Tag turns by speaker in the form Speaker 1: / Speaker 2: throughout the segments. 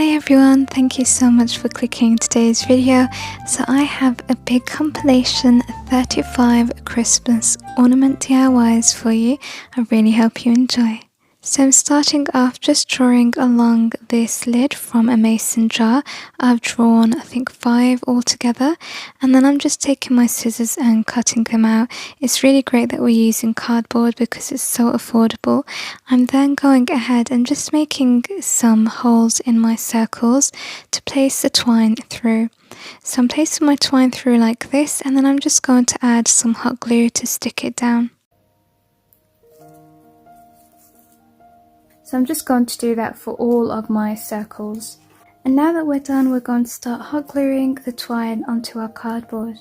Speaker 1: Hi everyone, thank you so much for clicking today's video. So I have a big compilation 35 Christmas ornament DIYs for you. I really hope you enjoy. So I'm starting off just drawing along this lid from a mason jar. I've drawn I think 5 altogether, and then I'm just taking my scissors and cutting them out. It's really great that we're using cardboard because it's so affordable. I'm then going ahead and just making some holes in my circles to place the twine through. So I'm placing my twine through like this, and then I'm just going to add some hot glue to stick it down. So I'm just going to do that for all of my circles. And now that we're done, we're going to start hot gluing the twine onto our cardboard.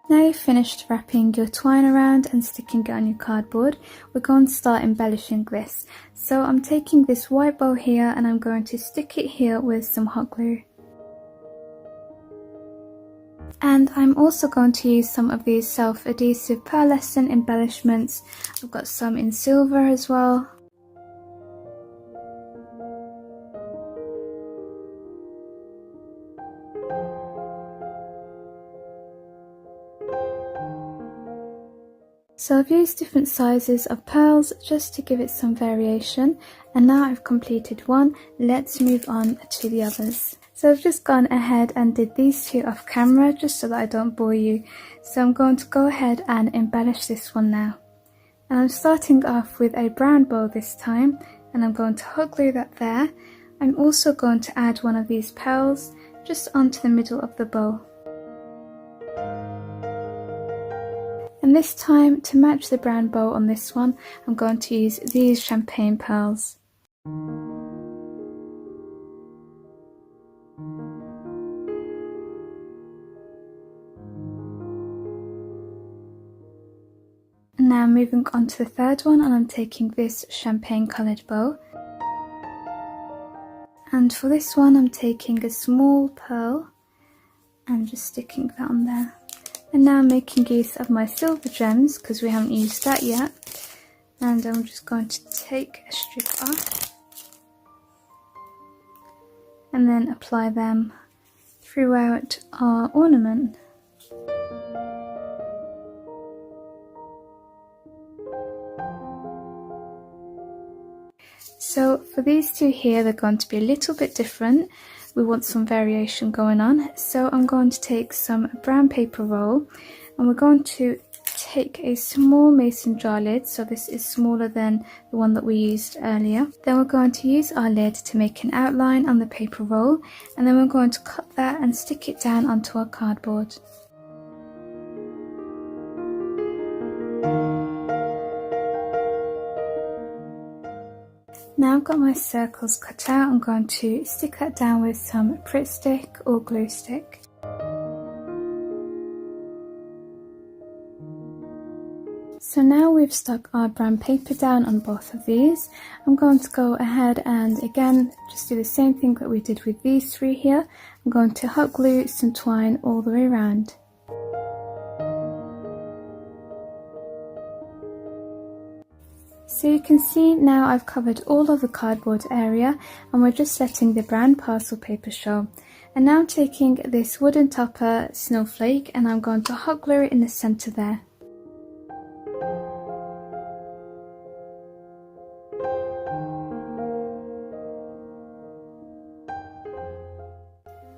Speaker 1: Now you've finished wrapping your twine around and sticking it on your cardboard, we're going to start embellishing this. So I'm taking this white bow here and I'm going to stick it here with some hot glue. And I'm also going to use some of these self-adhesive pearlescent embellishments. I've got some in silver as well. So I've used different sizes of pearls just to give it some variation, and now I've completed one, let's move on to the others. So I've just gone ahead and did these two off camera just so that I don't bore you. So I'm going to go ahead and embellish this one now. And I'm starting off with a brown bow this time, and I'm going to hot glue that there. I'm also going to add one of these pearls just onto the middle of the bow. And this time, to match the brown bow on this one, I'm going to use these champagne pearls. And now moving on to the third one, and I'm taking this champagne coloured bow. And for this one, I'm taking a small pearl and just sticking that on there. And now I'm making use of my silver gems because we haven't used that yet. And I'm just going to take a strip off and then apply them throughout our ornament. So for these two here, they're going to be a little bit different. We want some variation going on, so I'm going to take some brown paper roll and we're going to take a small mason jar lid, so this is smaller than the one that we used earlier. Then we're going to use our lid to make an outline on the paper roll, and then we're going to cut that and stick it down onto our cardboard. Now I've got my circles cut out, I'm going to stick that down with some Pritt stick or glue stick. So now we've stuck our brown paper down on both of these. I'm going to go ahead and again just do the same thing that we did with these three here. I'm going to hot glue some twine all the way around. So you can see now I've covered all of the cardboard area and we're just letting the brown parcel paper show. And now I'm taking this wooden topper snowflake and I'm going to hot glue it in the centre there.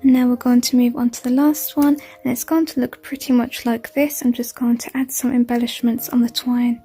Speaker 1: And now we're going to move on to the last one, and it's going to look pretty much like this. I'm just going to add some embellishments on the twine.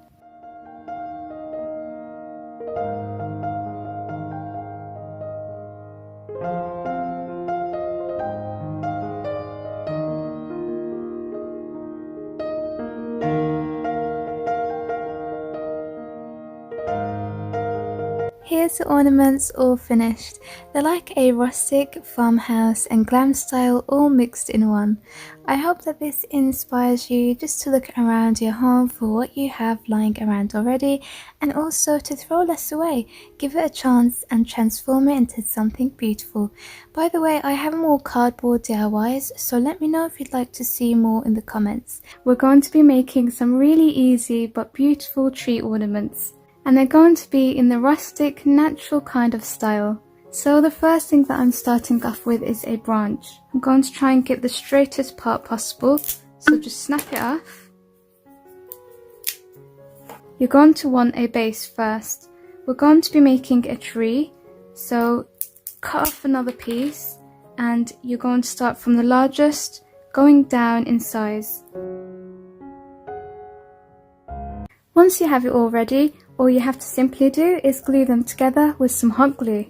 Speaker 1: Here's the ornaments all finished. They're like a rustic, farmhouse and glam style all mixed in one. I hope that this inspires you just to look around your home for what you have lying around already, and also to throw less away. Give it a chance and transform it into something beautiful. By the way, I have more cardboard DIYs, so let me know if you'd like to see more in the comments. We're going to be making some really easy but beautiful tree ornaments, and they're going to be in the rustic, natural kind of style. So the first thing that I'm starting off with is a branch. I'm going to try and get the straightest part possible, so just snap it off. You're going to want a base first. We're going to be making a tree, so cut off another piece and you're going to start from the largest, going down in size. Once you have it all ready, all you have to simply do is glue them together with some hot glue.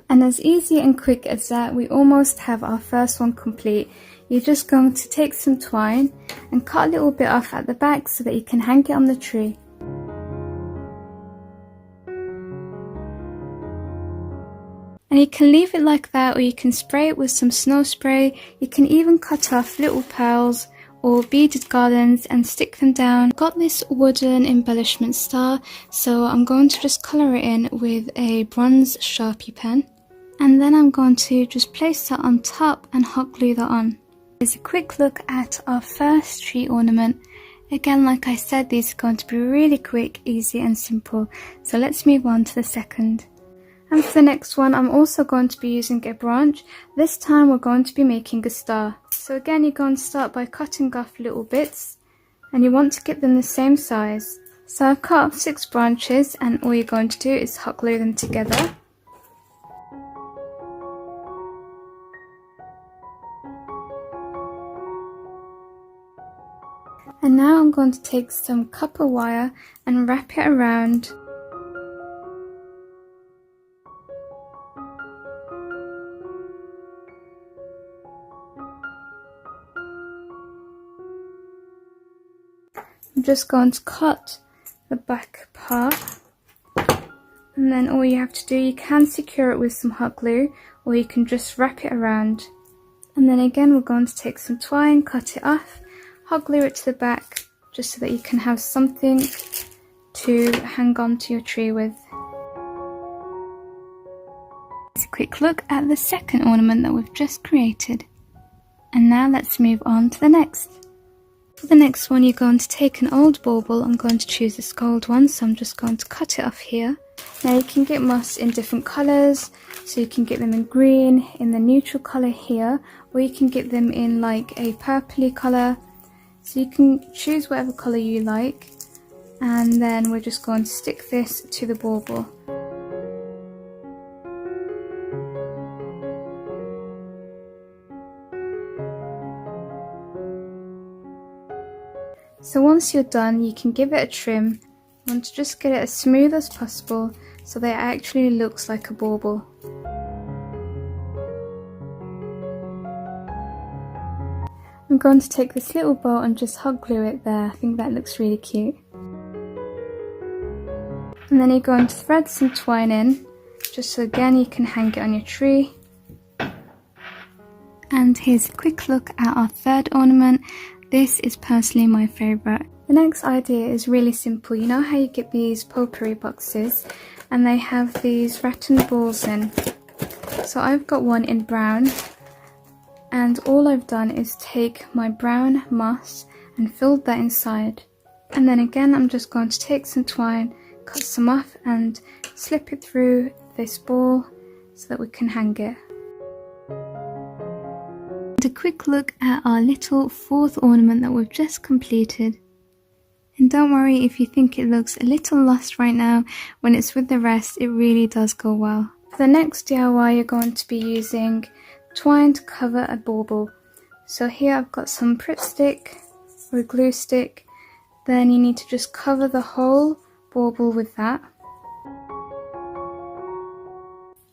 Speaker 1: And as easy and quick as that, we almost have our first one complete. You're just going to take some twine and cut a little bit off at the back so that you can hang it on the tree. And you can leave it like that, or you can spray it with some snow spray. You can even cut off little pearls or beaded garlands and stick them down. Got this wooden embellishment star, so I'm going to just colour it in with a bronze Sharpie pen. And then I'm going to just place that on top and hot glue that on. Here's a quick look at our first tree ornament. Again, like I said, these are going to be really quick, easy and simple. So let's move on to the second. And for the next one, I'm also going to be using a branch. This time we're going to be making a star. So again, you're going to start by cutting off little bits, and you want to get them the same size. So I've cut off 6 branches, and all you're going to do is hot glue them together. And now I'm going to take some copper wire and wrap it around. I'm just going to cut the back part, and then all you have to do, you can secure it with some hot glue, or you can just wrap it around. And then again, we're going to take some twine, cut it off, hot glue it to the back, just so that you can have something to hang on to your tree with. Let's a quick look at the second ornament that we've just created. And now let's move on to the next. For the next one, you're going to take an old bauble. I'm going to choose this gold one, so I'm just going to cut it off here. Now you can get moss in different colours, so you can get them in green, in the neutral colour here, or you can get them in like a purpley colour. So you can choose whatever colour you like, and then we're just going to stick this to the bauble. So once you're done, you can give it a trim. You want to just get it as smooth as possible so that it actually looks like a bauble. I'm going to take this little bow and just hot glue it there. I think that looks really cute. And then you're going to thread some twine in, just so again you can hang it on your tree. And here's a quick look at our third ornament. This is personally my favourite. The next idea is really simple. You know how you get these potpourri boxes and they have these rattan balls in. So I've got one in brown, and all I've done is take my brown moss and filled that inside. And then again, I'm just going to take some twine, cut some off and slip it through this ball so that we can hang it. And a quick look at our little fourth ornament that we've just completed. And don't worry if you think it looks a little lost right now, when it's with the rest it really does go well. For the next DIY, you're going to be using twine to cover a bauble. So here I've got some Pritt stick or a glue stick. Then you need to just cover the whole bauble with that.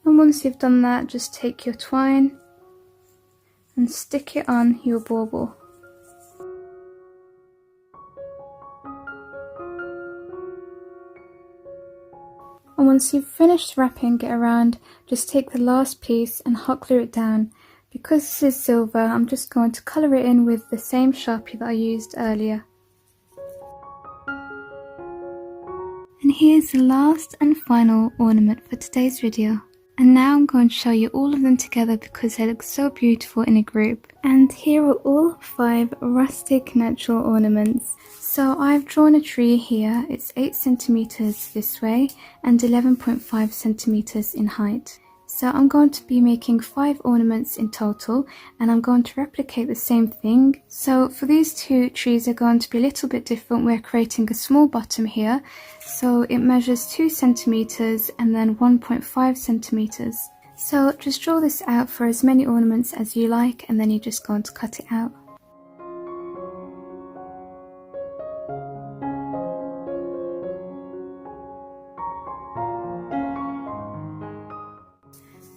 Speaker 1: And once you've done that, just take your twine and stick it on your bauble. once you've finished wrapping it around, just take the last piece and hot glue it down. Because this is silver, I'm just going to colour it in with the same Sharpie that I used earlier. And here's the last and final ornament for today's video. And now I'm going to show you all of them together because they look so beautiful in a group. And here are all 5 rustic natural ornaments. So I've drawn a tree here. It's 8 centimeters this way and 11.5 centimeters in height. So I'm going to be making 5 ornaments in total, and I'm going to replicate the same thing. So for these 2 trees are going to be a little bit different. We're creating a small bottom here. So it measures 2 centimeters and then 1.5 centimeters. So just draw this out for as many ornaments as you like, and then you're just going to cut it out.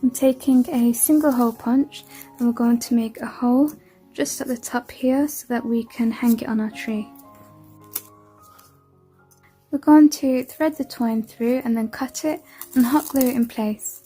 Speaker 1: I'm taking a single hole punch and we're going to make a hole just at the top here so that we can hang it on our tree. We're going to thread the twine through and then cut it and hot glue it in place.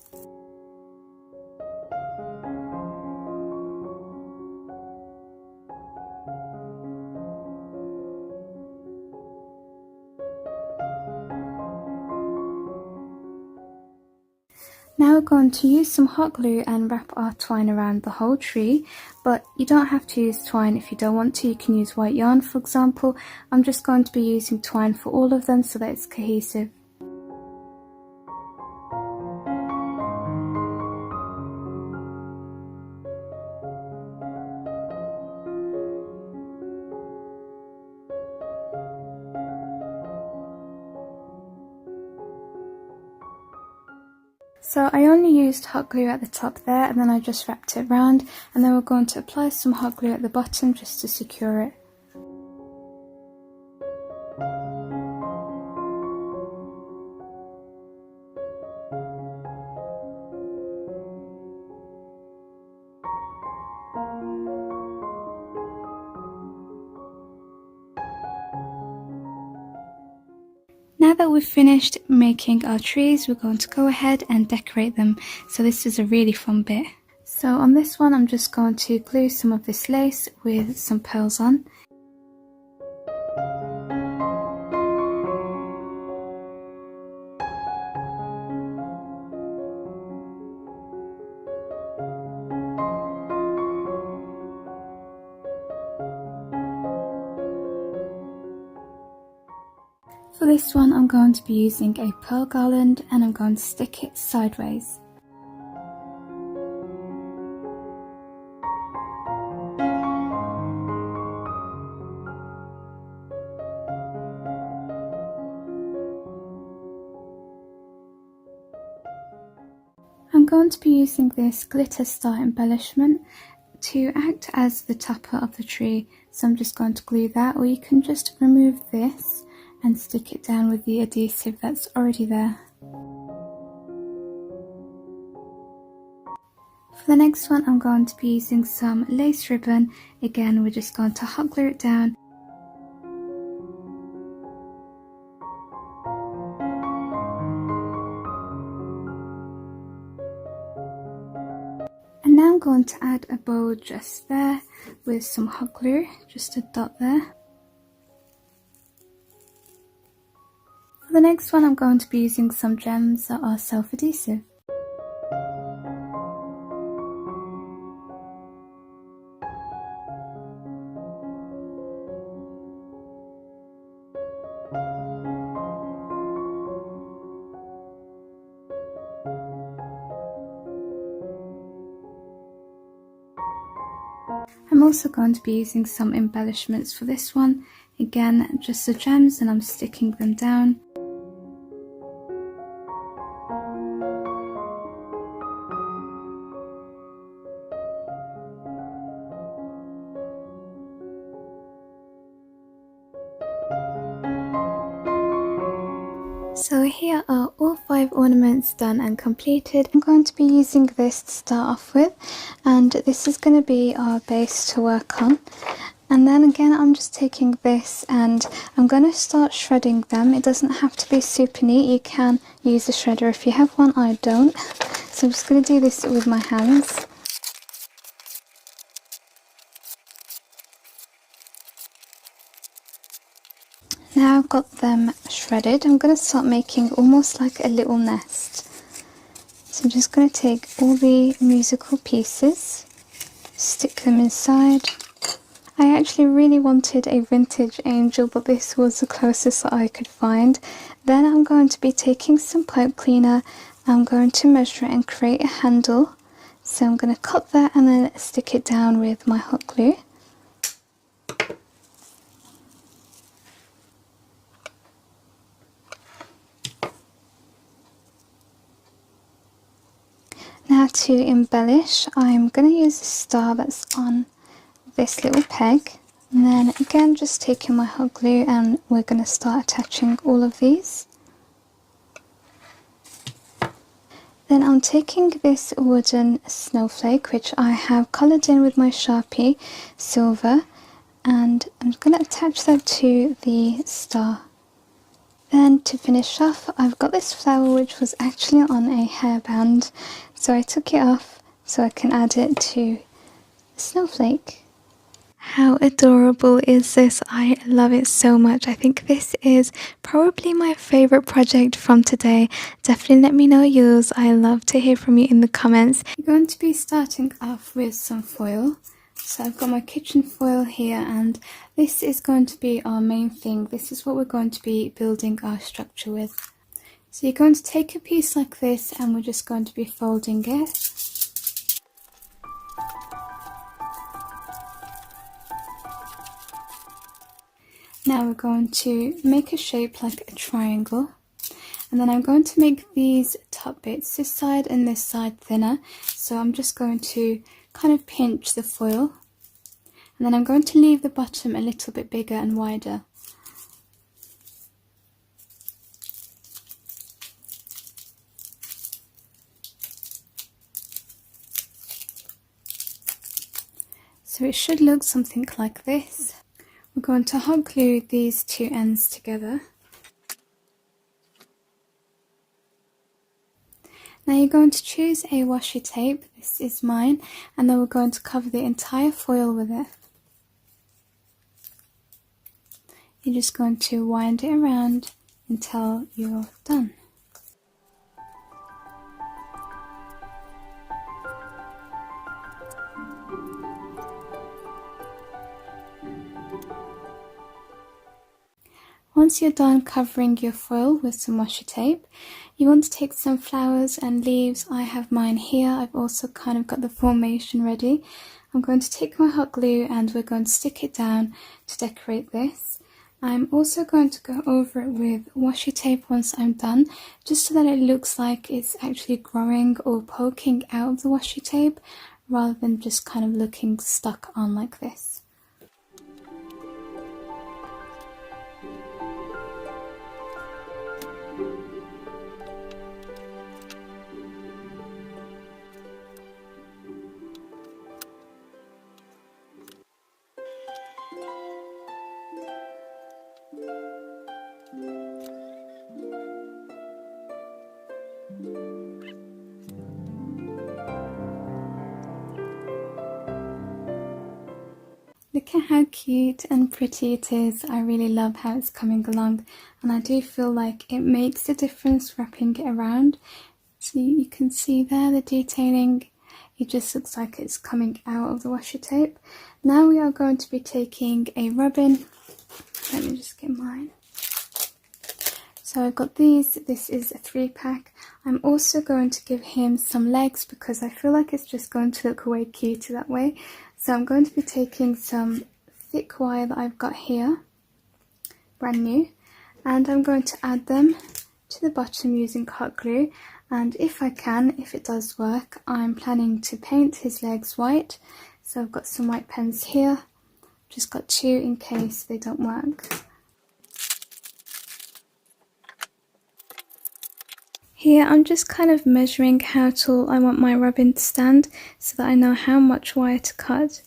Speaker 1: Now we're going to use some hot glue and wrap our twine around the whole tree, but you don't have to use twine if you don't want to. You can use white yarn, for example. I'm just going to be using twine for all of them so that it's cohesive. So I only used hot glue at the top there, and then I just wrapped it around, and then we're going to apply some hot glue at the bottom just to secure it. Now that we've finished making our trees, we're going to go ahead and decorate them. So this is a really fun bit. So on this one, I'm just going to glue some of this lace with some pearls on. For this one, I'm going to be using a pearl garland and I'm going to stick it sideways. I'm going to be using this glitter star embellishment to act as the topper of the tree. So I'm just going to glue that, or you can just remove this and stick it down with the adhesive that's already there. For the next one, I'm going to be using some lace ribbon. Again, we're just going to hot glue it down. And now I'm going to add a bow just there with some hot glue, just a dot there. For the next one, I'm going to be using some gems that are self-adhesive. I'm also going to be using some embellishments for this one. Again, just the gems, and I'm sticking them down. So here are all 5 ornaments done and completed. I'm going to be using this to start off with, and this is going to be our base to work on. And then again, I'm just taking this and I'm going to start shredding them. It doesn't have to be super neat. You can use a shredder if you have one. I don't. So I'm just going to do this with my hands. Now I've got them shredded, I'm going to start making almost like a little nest. So I'm just going to take all the musical pieces, stick them inside. I actually really wanted a vintage angel, but this was the closest that I could find. Then I'm going to be taking some pipe cleaner. I'm going to measure it and create a handle. So I'm going to cut that and then stick it down with my hot glue. Now to embellish, I'm going to use a star that's on this little peg, and then again just taking my hot glue and we're going to start attaching all of these. Then I'm taking this wooden snowflake which I have coloured in with my Sharpie silver, and I'm going to attach that to the star. Then to finish off, I've got this flower which was actually on a hairband, so I took it off so I can add it to the snowflake. How adorable is this? I love it so much. I think this is probably my favourite project from today. Definitely let me know yours. I love to hear from you in the comments. I'm going to be starting off with some foil. So I've got my kitchen foil here, and this is going to be our main thing. This is what we're going to be building our structure with. So you're going to take a piece like this and we're just going to be folding it. Now we're going to make a shape like a triangle, and then I'm going to make these top bits, this side and this side, thinner. So I'm just going to kind of pinch the foil, and then I'm going to leave the bottom a little bit bigger and wider. So it should look something like this. We're going to hot glue these two ends together. Now you're going to choose a washi tape, this is mine, and then we're going to cover the entire foil with it. You're just going to wind it around until you're done. Once you're done covering your foil with some washi tape, you want to take some flowers and leaves. I have mine here. I've also kind of got the formation ready. I'm going to take my hot glue and we're going to stick it down to decorate this. I'm also going to go over it with washi tape once I'm done, just so that it looks like it's actually growing or poking out of the washi tape, rather than just kind of looking stuck on like this. Look at how cute and pretty it is. I really love how it's coming along, and I do feel like it makes a difference wrapping it around. So you can see there the detailing. It just looks like it's coming out of the washi tape. Now we are going to be taking a robin. Let me just get mine. So I've got these. This is a 3-pack. I'm also going to give him some legs because I feel like it's just going to look way cuter that way. So I'm going to be taking some thick wire that I've got here, brand new, and I'm going to add them to the bottom using hot glue. And if I can, if it does work, I'm planning to paint his legs white. So I've got some white pens here, just got 2 in case they don't work. Here I'm just kind of measuring how tall I want my robin to stand so that I know how much wire to cut.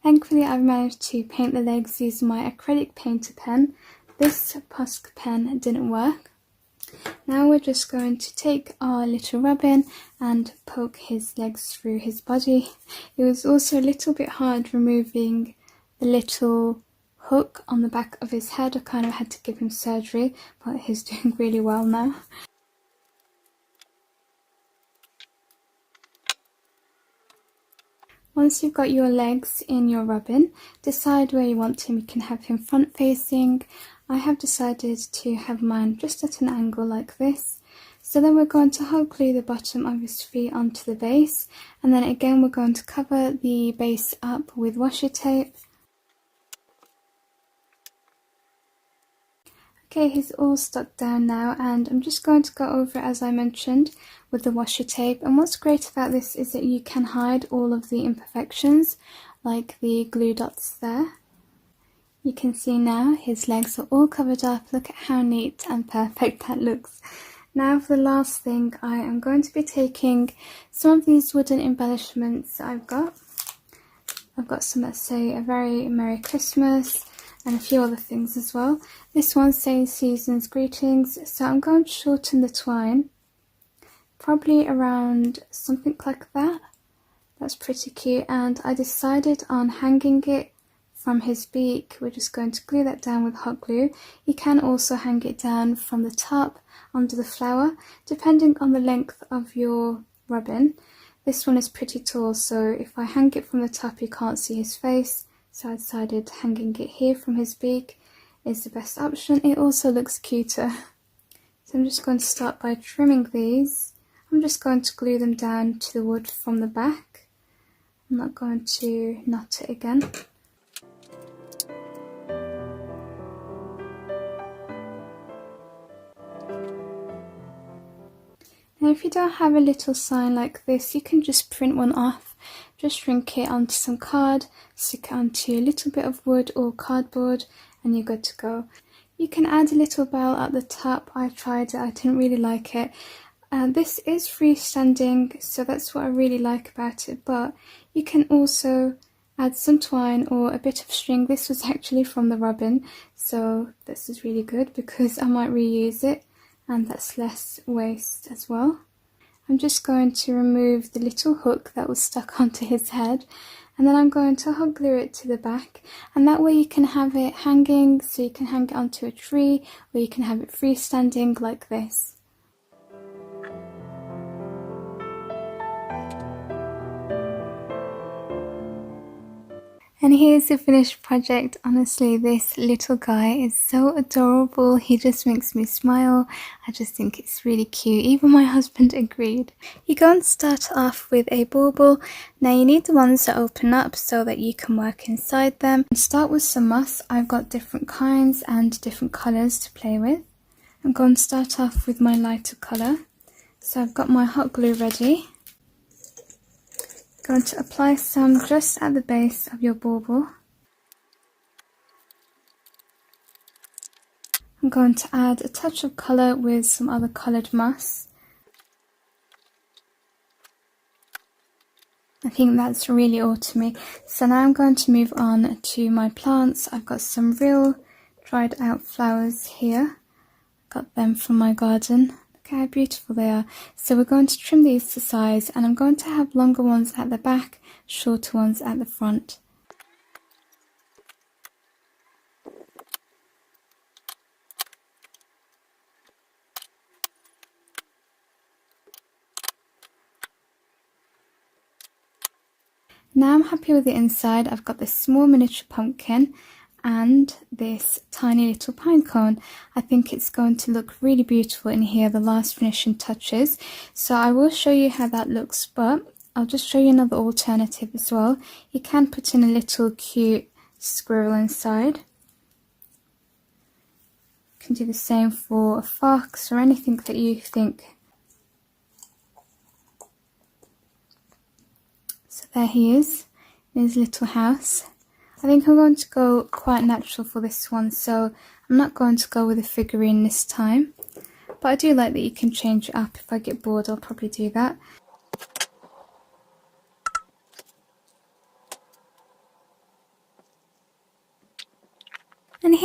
Speaker 1: Thankfully I've managed to paint the legs using my acrylic painter pen. This Posca pen didn't work. Now we're just going to take our little robin and poke his legs through his body. It was also a little bit hard removing the little hook on the back of his head. I kind of had to give him surgery, but he's doing really well now. Once you've got your legs in your robin, decide where you want him. You can have him front facing. I have decided to have mine just at an angle like this. So then we're going to hot glue the bottom of his feet onto the base, and then again we're going to cover the base up with washi tape. Okay, he's all stuck down now, and I'm just going to go over it as I mentioned with the washi tape. And what's great about this is that you can hide all of the imperfections, like the glue dots there. You can see now his legs are all covered up. Look at how neat and perfect that looks. Now for the last thing, I am going to be taking some of these wooden embellishments that I've got. I've got some that say a very Merry Christmas and a few other things as well. This one says Season's Greetings, so I'm going to shorten the twine, probably around something like that. That's pretty cute, and I decided on hanging it from his beak. We're just going to glue that down with hot glue. You can also hang it down from the top under the flower, depending on the length of your robin. This one is pretty tall, so if I hang it from the top you can't see his face, so I decided hanging it here from his beak is the best option. It also looks cuter. So I'm just going to start by trimming these. I'm just going to glue them down to the wood from the back. I'm not going to knot it again. Now if you don't have a little sign like this, you can just print one off. Just shrink it onto some card, stick it onto a little bit of wood or cardboard, and you're good to go. You can add a little bell at the top. I tried it, I didn't really like it. This is freestanding, so that's what I really like about it, but you can also add some twine or a bit of string. This was actually from the robin, so this is really good because I might reuse it, and that's less waste as well. I'm just going to remove the little hook that was stuck onto his head, and then I'm going to hot glue it to the back, and that way you can have it hanging, so you can hang it onto a tree, or you can have it freestanding like this. And here's the finished project. Honestly, this little guy is so adorable. He just makes me smile. I just think it's really cute. Even my husband agreed. You go and start off with a bauble. Now you need the ones that open up so that you can work inside them. Start with some moss. I've got different kinds and different colours to play with. I'm going to start off with my lighter colour. So I've got my hot glue ready. Going to apply some just at the base of your bauble. I'm going to add a touch of colour with some other coloured moss. I think that's really autumny. So now I'm going to move on to my plants. I've got some real dried out flowers here. Got them from my garden. Look how beautiful they are. So we're going to trim these to size, and I'm going to have longer ones at the back, shorter ones at the front. Now I'm happy with the inside. I've got this small miniature pumpkin and this tiny little pine cone. I think it's going to look really beautiful in here, the last finishing touches. So I will show you how that looks, but I'll just show you another alternative as well. You can put in a little cute squirrel inside. You can do the same for a fox or anything that you think. So there he is in his little house. I think I'm going to go quite natural for this one, so I'm not going to go with a figurine this time. But I do like that you can change it up. If I get bored, I'll probably do that.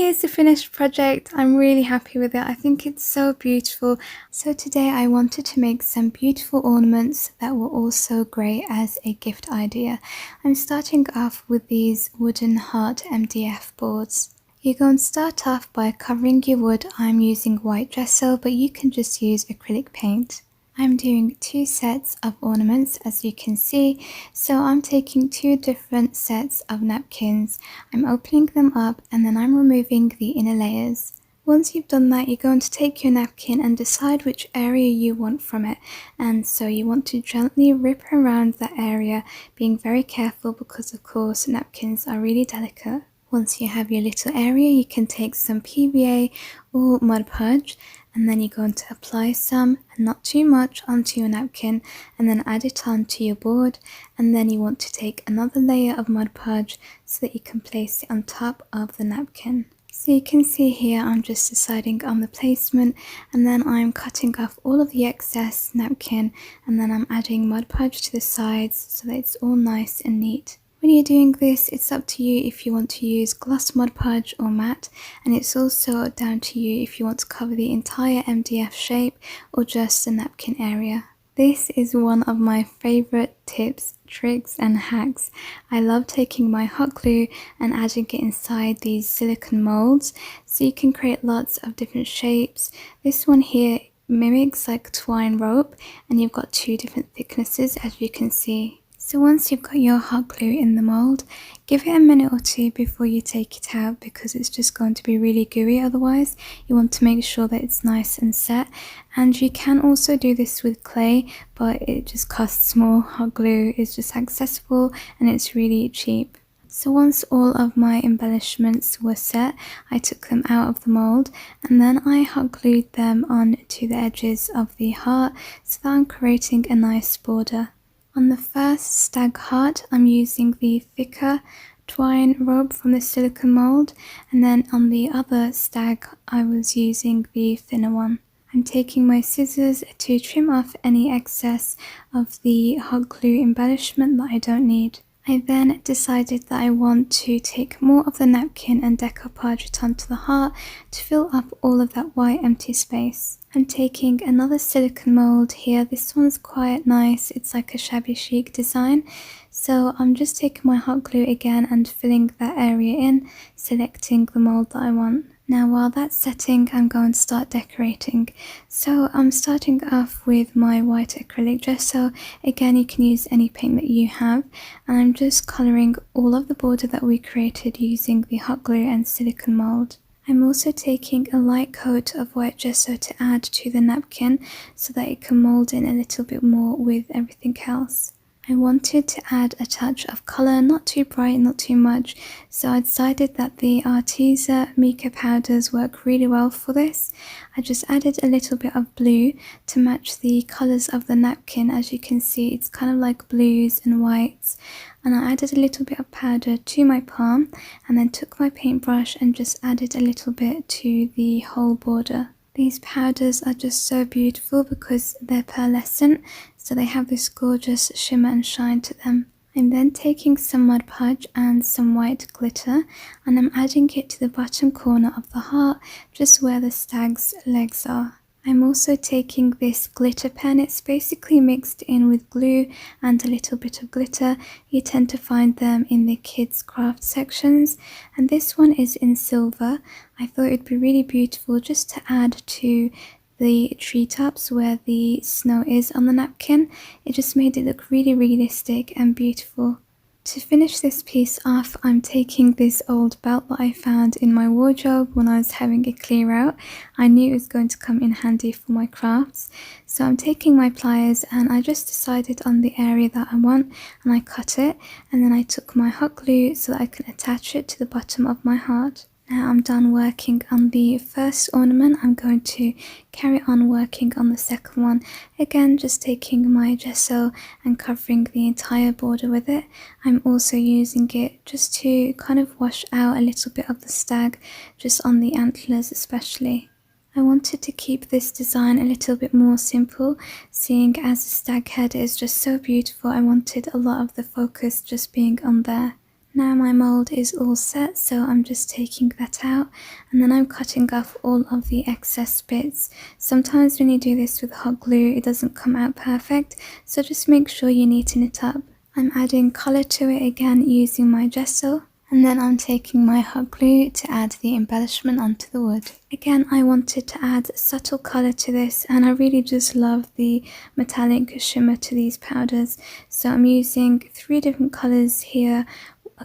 Speaker 1: here's the finished project. I'm really happy with it. I think it's so beautiful. So today I wanted to make some beautiful ornaments that were also great as a gift idea. I'm starting off with these wooden heart MDF boards. You're going to start off by covering your wood. I'm using white gesso, but you can just use acrylic paint. I'm doing 2 sets of ornaments, as you can see, so I'm taking 2 different sets of napkins. I'm opening them up and then I'm removing the inner layers. Once you've done that, you're going to take your napkin and decide which area you want from it, and so you want to gently rip around that area, being very careful because of course napkins are really delicate. Once you have your little area, you can take some PVA or Mod Podge, and then you're going to apply some, and not too much, onto your napkin, and then add it onto your board. And then you want to take another layer of Mod Podge so that you can place it on top of the napkin. So you can see here I'm just deciding on the placement, and then I'm cutting off all of the excess napkin, and then I'm adding Mod Podge to the sides so that it's all nice and neat. When you're doing this, it's up to you if you want to use gloss Mod Podge or matte, and it's also down to you if you want to cover the entire MDF shape or just the napkin area. This is one of my favorite tips, tricks and hacks. I love taking my hot glue and adding it inside these silicone molds so you can create lots of different shapes. This one here mimics like twine rope, and you've got 2 different thicknesses, as you can see. So once you've got your hot glue in the mold, give it a minute or 2 before you take it out, because it's just going to be really gooey otherwise. You want to make sure that it's nice and set, and you can also do this with clay, but it just costs more. Hot glue is just accessible and it's really cheap. So once all of my embellishments were set, I took them out of the mold, and then I hot glued them onto the edges of the heart so that I'm creating a nice border. On the first stag heart, I'm using the thicker twine rope from the silicone mold, and then on the other stag, I was using the thinner one. I'm taking my scissors to trim off any excess of the hot glue embellishment that I don't need. I then decided that I want to take more of the napkin and decoupage it onto the heart to fill up all of that white empty space. I'm taking another silicone mold here. This one's quite nice. It's like a shabby chic design. So I'm just taking my hot glue again and filling that area in, selecting the mold that I want. Now while that's setting, I'm going to start decorating. So I'm starting off with my white acrylic gesso. Again, you can use any paint that you have. And I'm just colouring all of the border that we created using the hot glue and silicone mold. I'm also taking a light coat of white gesso to add to the napkin so that it can mould in a little bit more with everything else. I wanted to add a touch of colour, not too bright, not too much, so I decided that the Arteza mica powders work really well for this. I just added a little bit of blue to match the colours of the napkin. As you can see, it's kind of like blues and whites. And I added a little bit of powder to my palm, and then took my paintbrush and just added a little bit to the whole border. These powders are just so beautiful because they're pearlescent, so they have this gorgeous shimmer and shine to them. I'm then taking some Mod Podge and some white glitter, and I'm adding it to the bottom corner of the heart, just where the stag's legs are. I'm also taking this glitter pen. It's basically mixed in with glue and a little bit of glitter. You tend to find them in the kids craft sections, and this one is in silver. I thought it'd be really beautiful just to add to the treetops where the snow is on the napkin. It just made it look really realistic and beautiful. To finish this piece off, I'm taking this old belt that I found in my wardrobe when I was having a clear out. I knew it was going to come in handy for my crafts. So I'm taking my pliers and I just decided on the area that I want, and I cut it, and then I took my hot glue so that I can attach it to the bottom of my heart. Now I'm done working on the first ornament. I'm going to carry on working on the second one. Again, just taking my gesso and covering the entire border with it. I'm also using it just to kind of wash out a little bit of the stag, just on the antlers especially. I wanted to keep this design a little bit more simple, seeing as the stag head is just so beautiful. I wanted a lot of the focus just being on there. Now my mold is all set, so I'm just taking that out and then I'm cutting off all of the excess bits. Sometimes when you do this with hot glue it doesn't come out perfect, so just make sure you neaten it up. I'm adding colour to it again using my gesso, and then I'm taking my hot glue to add the embellishment onto the wood. Again, I wanted to add subtle colour to this, and I really just love the metallic shimmer to these powders. So I'm using 3 different colours here,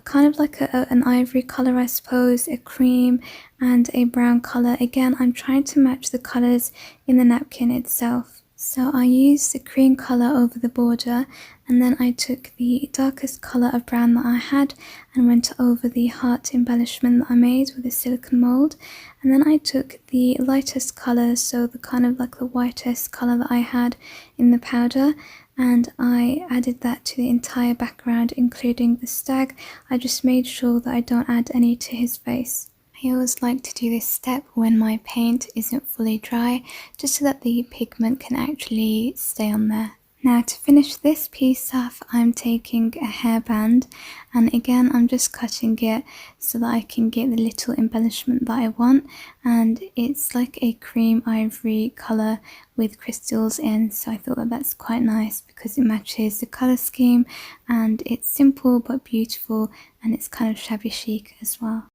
Speaker 1: kind of like an ivory colour I suppose, a cream and a brown colour. Again, I'm trying to match the colours in the napkin itself. So I used the cream colour over the border, and then I took the darkest colour of brown that I had and went over the heart embellishment that I made with a silicone mould. And then I took the lightest colour, so the kind of like the whitest colour that I had in the powder, and I added that to the entire background including the stag. I just made sure that I don't add any to his face. I always like to do this step when my paint isn't fully dry, just so that the pigment can actually stay on there. Now to finish this piece off, I'm taking a hairband, and again I'm just cutting it so that I can get the little embellishment that I want, and it's like a cream ivory colour with crystals in, so I thought that that's quite nice because it matches the colour scheme and it's simple but beautiful, and it's kind of shabby chic as well.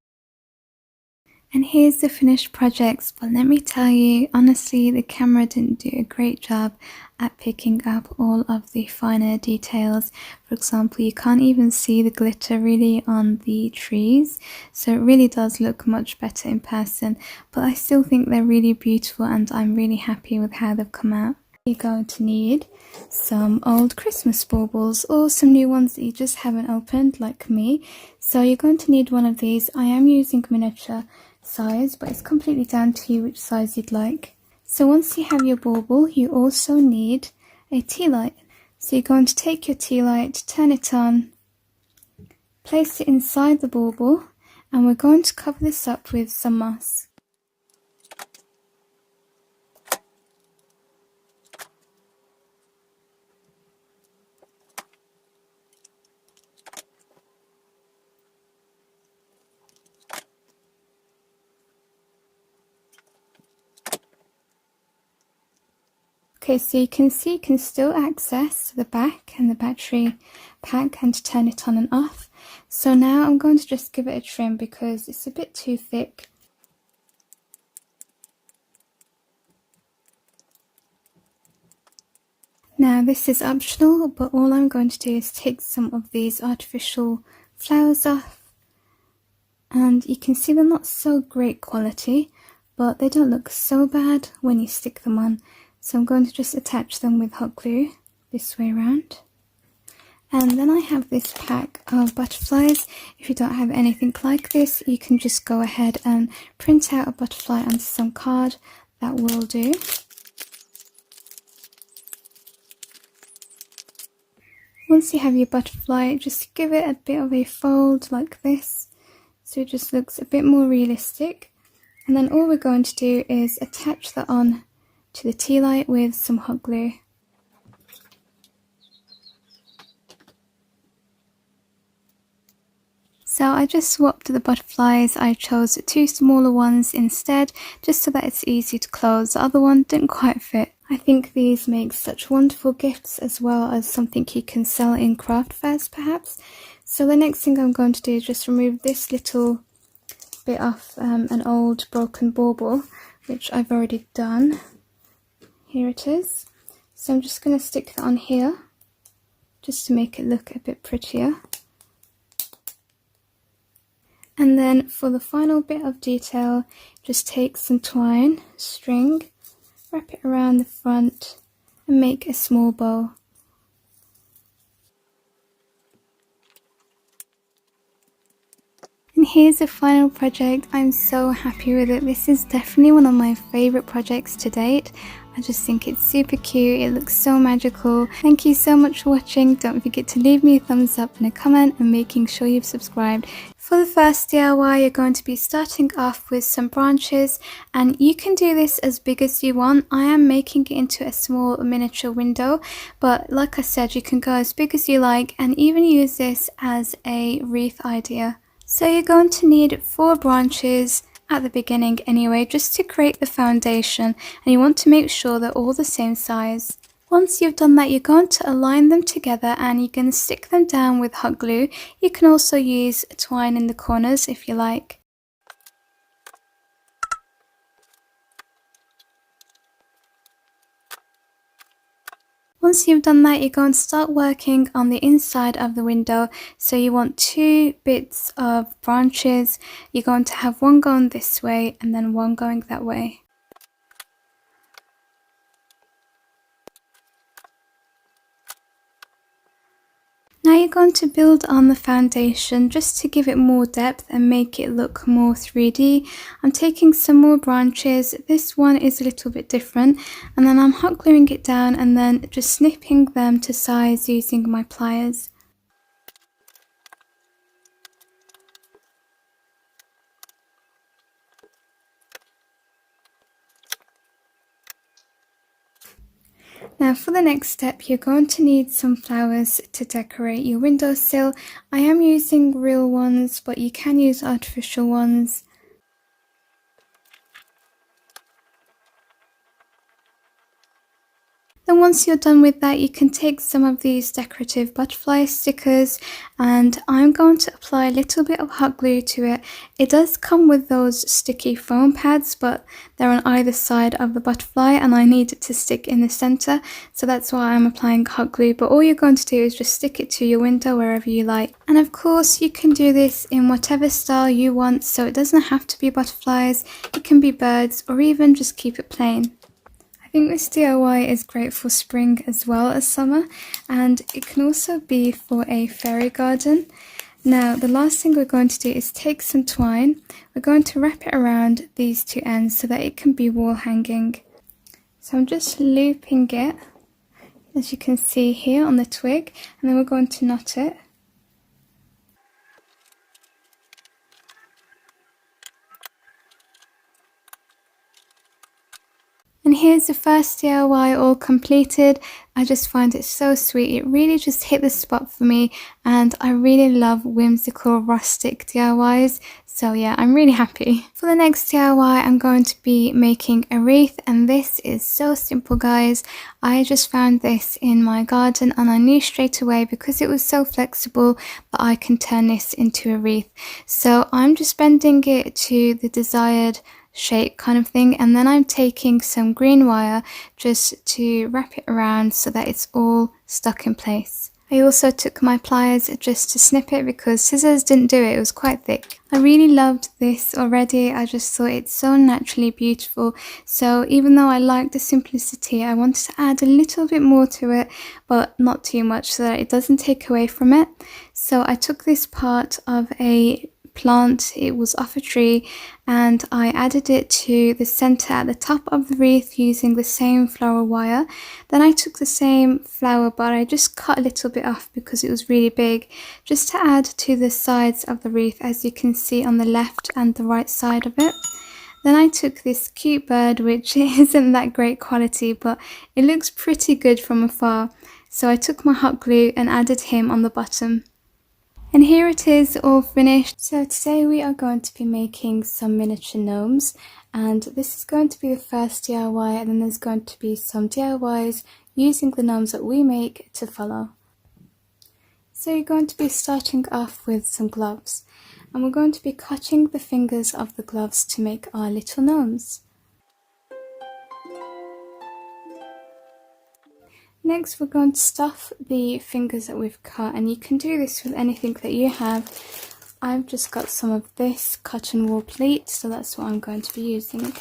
Speaker 1: And here's the finished projects, but let me tell you, honestly, the camera didn't do a great job at picking up all of the finer details. For example, you can't even see the glitter really on the trees, so it really does look much better in person, but I still think they're really beautiful and I'm really happy with how they've come out. You're going to need some old Christmas baubles or some new ones that you just haven't opened like me. So you're going to need one of these. I am using miniature size, but it's completely down to you which size you'd like. So once you have your bauble, you also need a tea light. So you're going to take your tea light, turn it on, place it inside the bauble, and we're going to cover this up with some moss. Okay, so you can see you can still access the back and the battery pack and turn it on and off. So now I'm going to just give it a trim because it's a bit too thick. Now this is optional, but all I'm going to do is take some of these artificial flowers off, and you can see they're not so great quality, but they don't look so bad when you stick them on. So I'm going to just attach them with hot glue this way around. And then I have this pack of butterflies. If you don't have anything like this, you can just go ahead and print out a butterfly onto some card. That will do. Once you have your butterfly, just give it a bit of a fold like this, so it just looks a bit more realistic. And then all we're going to do is attach that on to the tea light with some hot glue. So I just swapped the butterflies. I chose 2 smaller ones instead, just so that it's easy to close. The other one didn't quite fit. I think these make such wonderful gifts, as well as something you can sell in craft fairs perhaps. So the next thing I'm going to do is just remove this little bit off an old broken bauble, which I've already done. Here it is. So I'm just going to stick that on here, just to make it look a bit prettier. And then for the final bit of detail, just take some twine, string, wrap it around the front and make a small bow. And here's the final project. I'm so happy with it. This is definitely one of my favourite projects to date. I just think it's super cute. It looks so magical. Thank you so much for watching. Don't forget to leave me a thumbs up and a comment, and making sure you've subscribed For the first DIY, you're going to be starting off with some branches, and you can do this as big as you want. I am making it into a small miniature window, but like I said, you can go as big as you like and even use this as a wreath idea. So you're going to need 4 branches at the beginning anyway, just to create the foundation, and you want to make sure they're all the same size. Once you've done that, you're going to align them together and you're going to stick them down with hot glue. You can also use twine in the corners if you like. Once you've done that, you're going to start working on the inside of the window. So you want 2 bits of branches. You're going to have one going this way and then one going that way. Now you're going to build on the foundation just to give it more depth and make it look more 3D. I'm taking some more branches. This one is a little bit different, and then I'm hot gluing it down and then just snipping them to size using my pliers. Now for the next step, you're going to need some flowers to decorate your windowsill. I am using real ones, but you can use artificial ones. Then once you're done with that, you can take some of these decorative butterfly stickers, and I'm going to apply a little bit of hot glue to it. It does come with those sticky foam pads, but they're on either side of the butterfly and I need it to stick in the center, so that's why I'm applying hot glue. But all you're going to do is just stick it to your window wherever you like. And of course you can do this in whatever style you want, so it doesn't have to be butterflies, it can be birds, or even just keep it plain. I think this DIY is great for spring as well as summer, and it can also be for a fairy garden. Now the last thing we're going to do is take some twine. We're going to wrap it around these 2 ends so that it can be wall hanging. So I'm just looping it, as you can see here on the twig, and then we're going to knot it. And here's the first DIY all completed. I just find it so sweet. It really just hit the spot for me, and I really love whimsical rustic DIYs. So yeah, I'm really happy. For the next DIY, I'm going to be making a wreath, and this is so simple, guys. I just found this in my garden and I knew straight away, because it was so flexible, that I can turn this into a wreath. So I'm just bending it to the desired shape kind of thing, and then I'm taking some green wire just to wrap it around so that it's all stuck in place. I also took my pliers just to snip it because scissors didn't do it, it was quite thick. I really loved this already. I just thought it's so naturally beautiful, so even though I liked the simplicity, I wanted to add a little bit more to it, but not too much so that it doesn't take away from it. So I took this part of a plant, it was off a tree, and I added it to the center at the top of the wreath using the same flower wire. Then I took the same flower, but I just cut a little bit off because it was really big, just to add to the sides of the wreath, as you can see on the left and the right side of it. Then I took this cute bird, which isn't that great quality, but it looks pretty good from afar, so I took my hot glue and added him on the bottom. And here it is all finished. So today we are going to be making some miniature gnomes, and this is going to be the first DIY, and then there's going to be some DIYs using the gnomes that we make to follow. So you're going to be starting off with some gloves, and we're going to be cutting the fingers of the gloves to make our little gnomes. Next we're going to stuff the fingers that we've cut, and you can do this with anything that you have. I've just got some of this cotton wool pleat, so that's what I'm going to be using.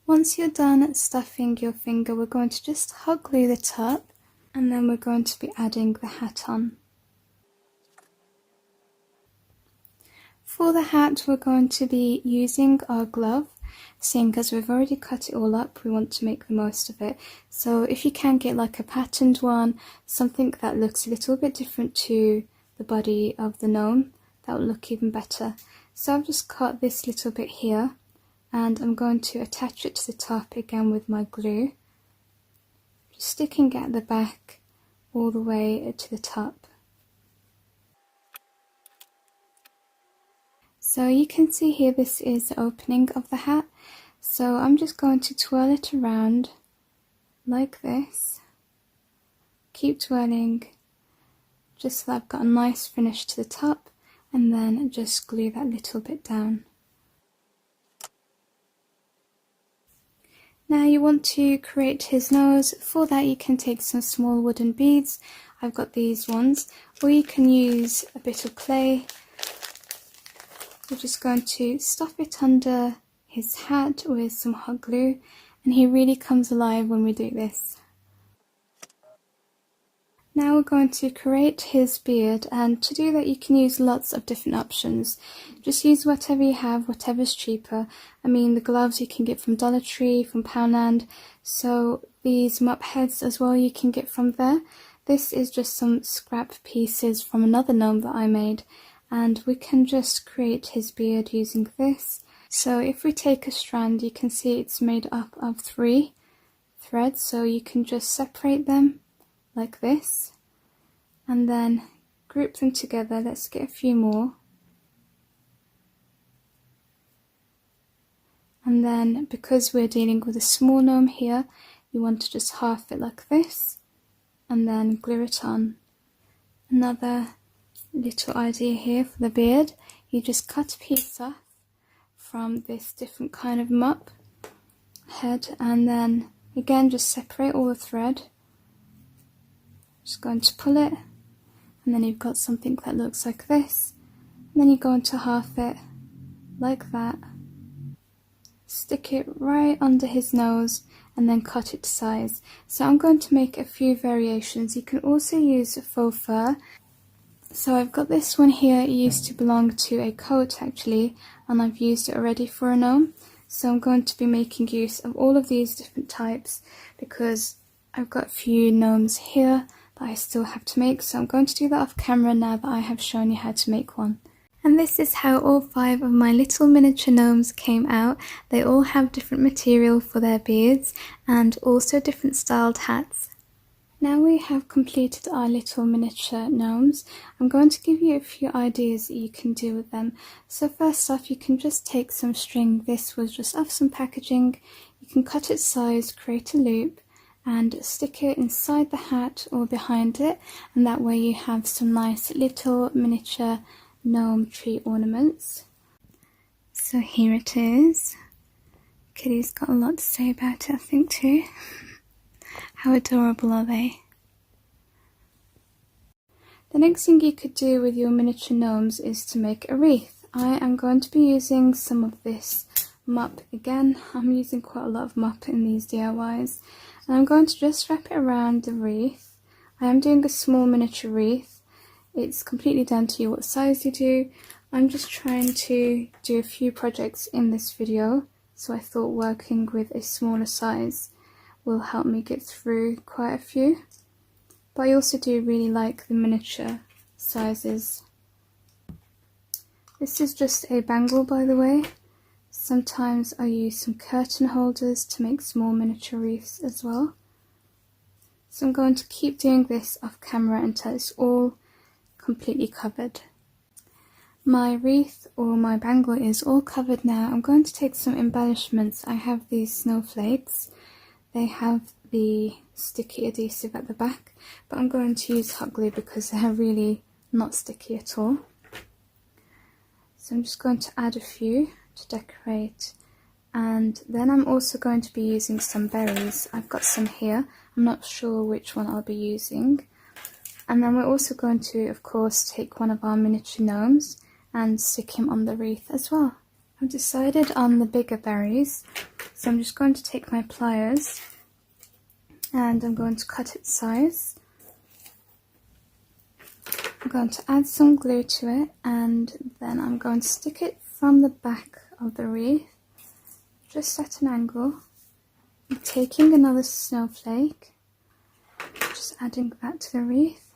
Speaker 1: Once you're done stuffing your finger, we're going to just hot glue the top, and then we're going to be adding the hat on. For the hat, we're going to be using our glove. Seeing as we've already cut it all up, we want to make the most of it. So if you can get like a patterned one, something that looks a little bit different to the body of the gnome, that will look even better. So I've just cut this little bit here, and I'm going to attach it to the top again with my glue, just sticking at the back all the way to the top. So you can see here, this is the opening of the hat. So I'm just going to twirl it around like this. Keep twirling just so that I've got a nice finish to the top, and then just glue that little bit down. Now you want to create his nose. For that you can take some small wooden beads. I've got these ones, or you can use a bit of clay. We're just going to stuff it under his hat with some hot glue, and he really comes alive when we do this. Now we're going to create his beard, and to do that you can use lots of different options. Just use whatever you have, whatever's cheaper. I mean, the gloves you can get from Dollar Tree, from Poundland, so these mop heads as well you can get from there. This is just some scrap pieces from another gnome that I made, and we can just create his beard using this. So if we take a strand, you can see it's made up of 3 threads, so you can just separate them like this and then group them together. Let's get a few more, and then because we're dealing with a small gnome here, you want to just half it like this and then glue it on. Another little idea here for the beard, you just cut a piece off from this different kind of mop head, and then again just separate all the thread. Just going to pull it, and then you've got something that looks like this, and then you go into half it like that, stick it right under his nose, and then cut it to size. So I'm going to make a few variations. You can also use faux fur. So I've got this one here, it used to belong to a coat actually, and I've used it already for a gnome. So I'm going to be making use of all of these different types because I've got a few gnomes here that I still have to make, so I'm going to do that off camera now that I have shown you how to make one. And this is how all 5 of my little miniature gnomes came out. They all have different material for their beards and also different styled hats. Now we have completed our little miniature gnomes, I'm going to give you a few ideas that you can do with them. So first off, you can just take some string. This was just off some packaging. You can cut its size, create a loop, and stick it inside the hat or behind it, and that way you have some nice little miniature gnome tree ornaments. So here it is. Kitty's got a lot to say about it, I think, too. How adorable are they? The next thing you could do with your miniature gnomes is to make a wreath. I am going to be using some of this mop again. I'm using quite a lot of mop in these DIYs. And I'm going to just wrap it around the wreath. I am doing a small miniature wreath. It's completely down to you what size you do. I'm just trying to do a few projects in this video, so I thought working with a smaller size will help me get through quite a few. But I also do really like the miniature sizes. This is just a bangle, by the way. Sometimes I use some curtain holders to make small miniature wreaths as well. So I'm going to keep doing this off camera until it's all completely covered. My wreath or my bangle is all covered now. I'm going to take some embellishments. I have these snowflakes. They have the sticky adhesive at the back, but I'm going to use hot glue because they're really not sticky at all. So I'm just going to add a few to decorate, and then I'm also going to be using some berries. I've got some here. I'm not sure which one I'll be using. And then we're also going to, of course, take one of our miniature gnomes and stick him on the wreath as well. I've decided on the bigger berries, so I'm just going to take my pliers and I'm going to cut its size. I'm going to add some glue to it, and then I'm going to stick it from the back of the wreath, just at an angle. I'm taking another snowflake, just adding that to the wreath.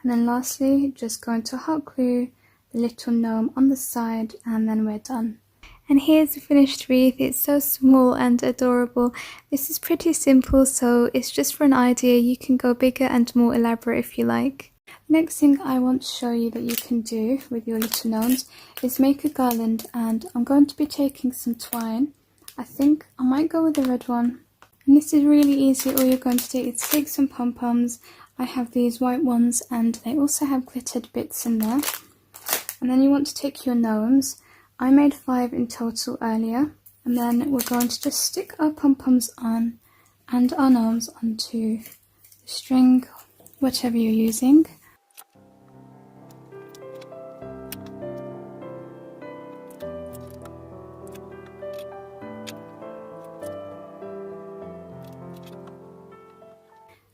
Speaker 1: And then lastly, just going to hot glue the little gnome on the side, and then we're done. And here's the finished wreath. It's so small and adorable. This is pretty simple, so it's just for an idea. You can go bigger and more elaborate if you like. Next thing I want to show you that you can do with your little gnomes is make a garland, and I'm going to be taking some twine. I think I might go with the red one. And this is really easy. All you're going to do is take some pom-poms. I have these white ones, and they also have glittered bits in there. And then you want to take your gnomes. I made 5 in total earlier. And then we're going to just stick our pom-poms on and our gnomes onto the string, whatever you're using.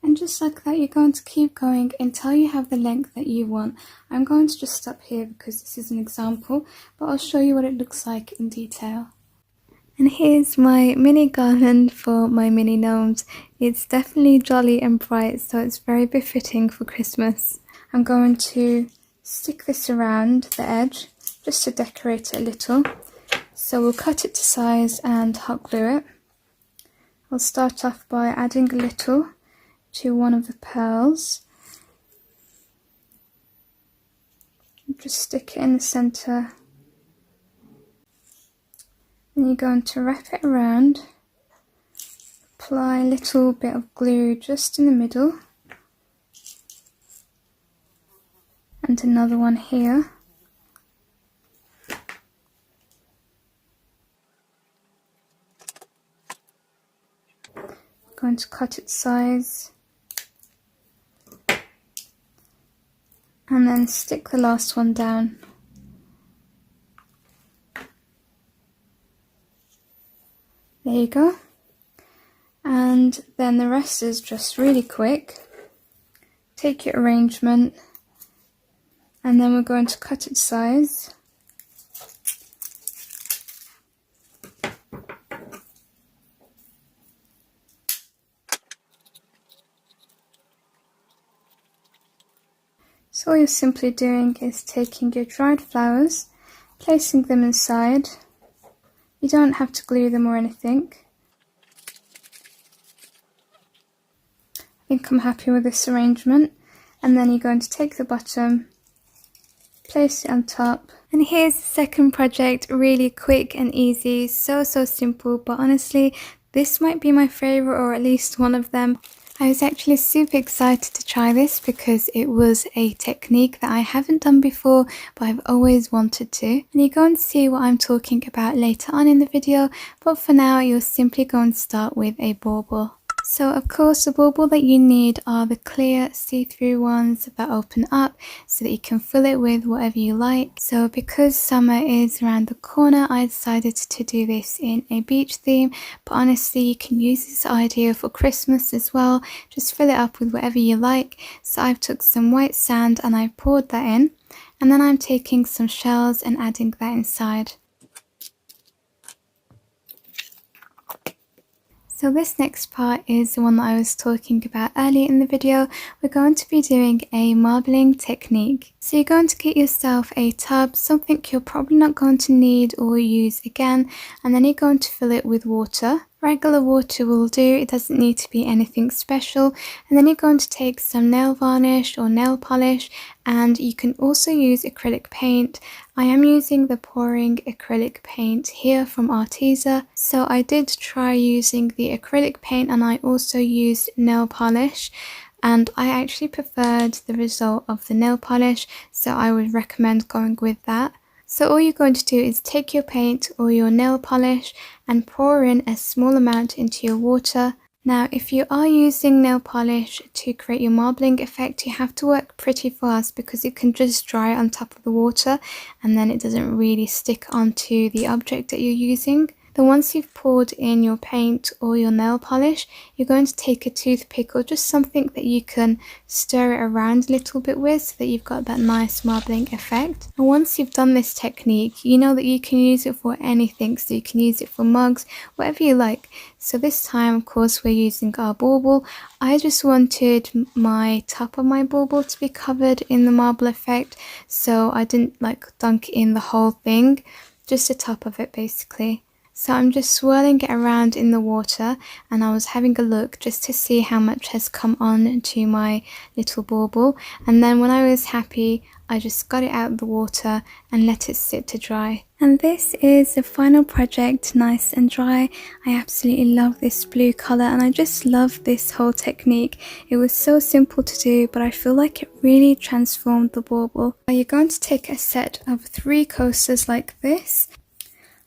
Speaker 1: And just like that, you're going to keep going until you have the length that you want. I'm going to just stop here because this is an example, but I'll show you what it looks like in detail. And here's my mini garland for my mini gnomes. It's definitely jolly and bright, so it's very befitting for Christmas. I'm going to stick this around the edge just to decorate it a little. So we'll cut it to size and hot glue it. I'll start off by adding a little to one of the pearls. Just stick it in the centre. Then you're going to wrap it around. Apply a little bit of glue just in the middle. And another one here. I'm going to cut its size. And then stick the last one down. There you go. And then the rest is just really quick. Take your arrangement, and then we're going to cut its size. So all you're simply doing is taking your dried flowers, placing them inside. You don't have to glue them or anything. I think I'm happy with this arrangement. And then you're going to take the bottom, place it on top. And here's the second project, really quick and easy, so simple, but honestly, this might be my favourite, or at least one of them. I was actually super excited to try this because it was a technique that I haven't done before, but I've always wanted to. And you're going to see what I'm talking about later on in the video, but for now you're simply going to start with a bauble. So of course the bauble that you need are the clear see-through ones that open up so that you can fill it with whatever you like. So because summer is around the corner, I decided to do this in a beach theme, but honestly you can use this idea for Christmas as well. Just fill it up with whatever you like. So I've took some white sand and I've poured that in, and then I'm taking some shells and adding that inside. So this next part is the one that I was talking about earlier in the video. We're going to be doing a marbling technique. So you're going to get yourself a tub, something you're probably not going to need or use again, and then you're going to fill it with water. Regular water will do, it doesn't need to be anything special. And then you're going to take some nail varnish or nail polish, and you can also use acrylic paint. I am using the pouring acrylic paint here from Arteza. So I did try using the acrylic paint and I also used nail polish, and I actually preferred the result of the nail polish, so I would recommend going with that. So all you're going to do is take your paint or your nail polish and pour in a small amount into your water. Now if you are using nail polish to create your marbling effect, you have to work pretty fast because it can just dry on top of the water and then it doesn't really stick onto the object that you're using. Then once you've poured in your paint or your nail polish, you're going to take a toothpick or just something that you can stir it around a little bit with so that you've got that nice marbling effect. And once you've done this technique, you know that you can use it for anything. So you can use it for mugs, whatever you like. So this time, of course, we're using our bauble. I just wanted my top of my bauble to be covered in the marble effect, so I didn't like dunk in the whole thing, just the top of it basically. So I'm just swirling it around in the water, and I was having a look just to see how much has come on to my little bauble, and then when I was happy, I just got it out of the water and let it sit to dry. And this is the final project, nice and dry. I absolutely love this blue colour, and I just love this whole technique. It was so simple to do, but I feel like it really transformed the bauble. You're going to take a set of 3 coasters like this.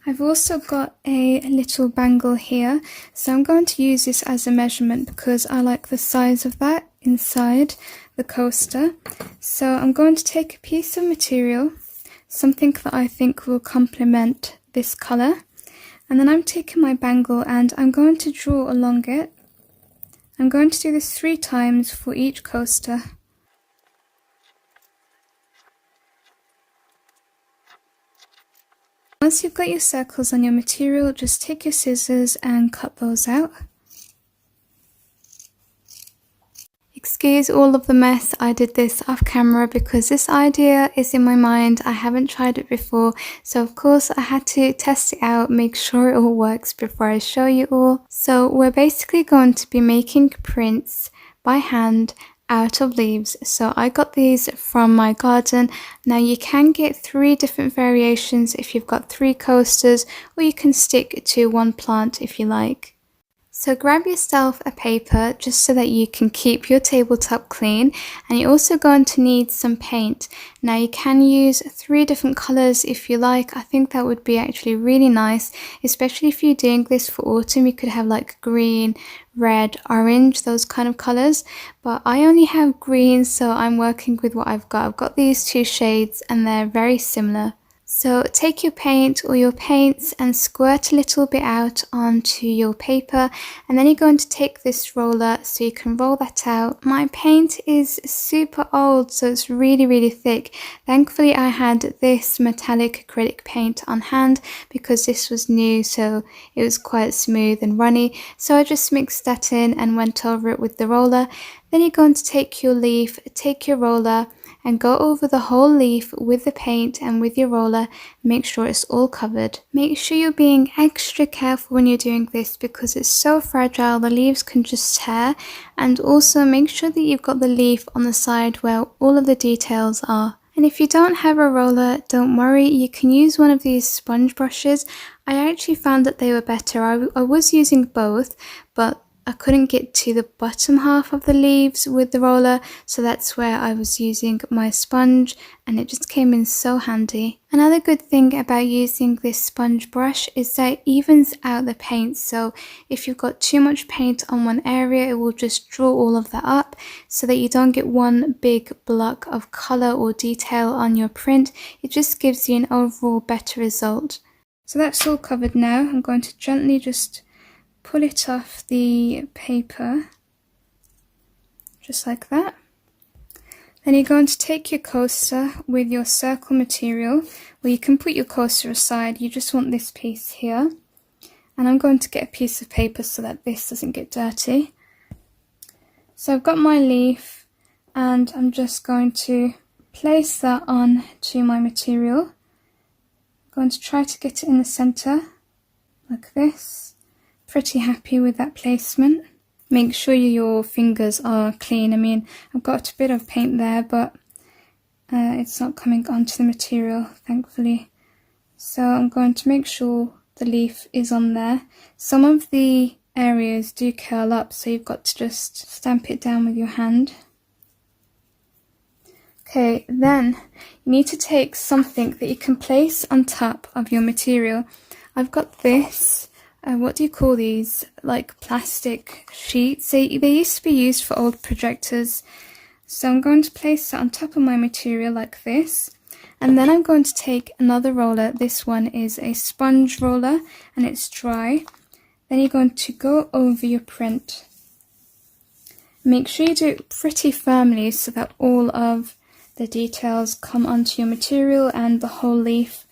Speaker 1: I've also got a little bangle here, so I'm going to use this as a measurement because I like the size of that inside the coaster. So I'm going to take a piece of material, something that I think will complement this colour, and then I'm taking my bangle and I'm going to draw along it. I'm going to do this 3 times for each coaster. Once you've got your circles on your material, just take your scissors and cut those out. Excuse all of the mess, I did this off camera because this idea is in my mind. I haven't tried it before, so of course I had to test it out, make sure it all works before I show you all. So we're basically going to be making prints by hand out of leaves. So I got these from my garden. Now you can get 3 different variations if you've got 3 coasters, or you can stick to 1 plant if you like. So grab yourself a paper just so that you can keep your tabletop clean, and you're also going to need some paint. Now you can use 3 different colours if you like. I think that would be actually really nice, especially if you're doing this for autumn. You could have like green, red, orange, those kind of colours, but I only have green, so I'm working with what I've got. I've got these 2 shades and they're very similar. So take your paint or your paints and squirt a little bit out onto your paper, and then you're going to take this roller so you can roll that out. My paint is super old, so it's really thick. Thankfully I had this metallic acrylic paint on hand because this was new, so it was quite smooth and runny. So I just mixed that in and went over it with the roller. Then you're going to take your leaf, take your roller, and go over the whole leaf with the paint and with your roller. Make sure it's all covered. Make sure you're being extra careful when you're doing this because it's so fragile, the leaves can just tear. And also make sure that you've got the leaf on the side where all of the details are. And if you don't have a roller, don't worry, you can use one of these sponge brushes. I actually found that they were better. I was using both, but I couldn't get to the bottom half of the leaves with the roller, so that's where I was using my sponge, and it just came in so handy. Another good thing about using this sponge brush is that it evens out the paint, so if you've got too much paint on one area, it will just draw all of that up so that you don't get one big block of colour or detail on your print. It just gives you an overall better result. So that's all covered now. I'm going to gently just pull it off the paper, just like that. Then you're going to take your coaster with your circle material, or you can put your coaster aside, you just want this piece here. And I'm going to get a piece of paper so that this doesn't get dirty. So I've got my leaf, and I'm just going to place that on to my material. I'm going to try to get it in the centre, like this. Pretty happy with that placement. Make sure your fingers are clean. I mean, I've got a bit of paint there, but it's not coming onto the material, thankfully. So I'm going to make sure the leaf is on there. Some of the areas do curl up, so you've got to just stamp it down with your hand. Okay, then you need to take something that you can place on top of your material. I've got this. What do you call these? Like plastic sheets. They used to be used for old projectors. So I'm going to place that on top of my material like this. And then I'm going to take another roller. This one is a sponge roller and it's dry. Then you're going to go over your print. Make sure you do it pretty firmly so that all of the details come onto your material and the whole leaf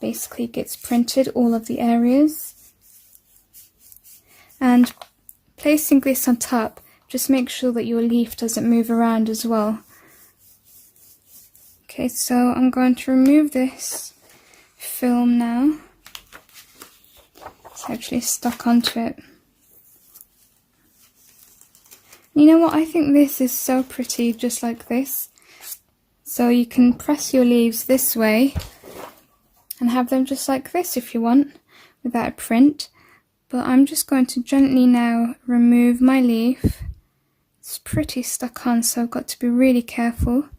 Speaker 1: basically gets printed, all of the areas. And placing this on top, just make sure that your leaf doesn't move around as well. Okay, so I'm going to remove this film now. It's actually stuck onto it. You know what, I think this is so pretty just like this. So you can press your leaves this way and have them just like this if you want, without a print. But I'm just going to gently now remove my leaf. It's pretty stuck on, so I've got to be really careful.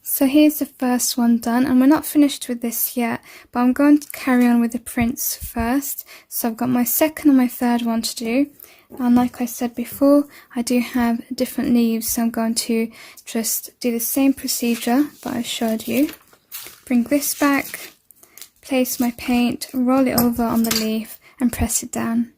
Speaker 1: So here's the first one done, and we're not finished with this yet, but I'm going to carry on with the prints first. So I've got my second and my third one to do, and like I said before, I do have different leaves, so I'm going to just do the same procedure that I showed you. Bring this back, place my paint, roll it over on the leaf and press it down.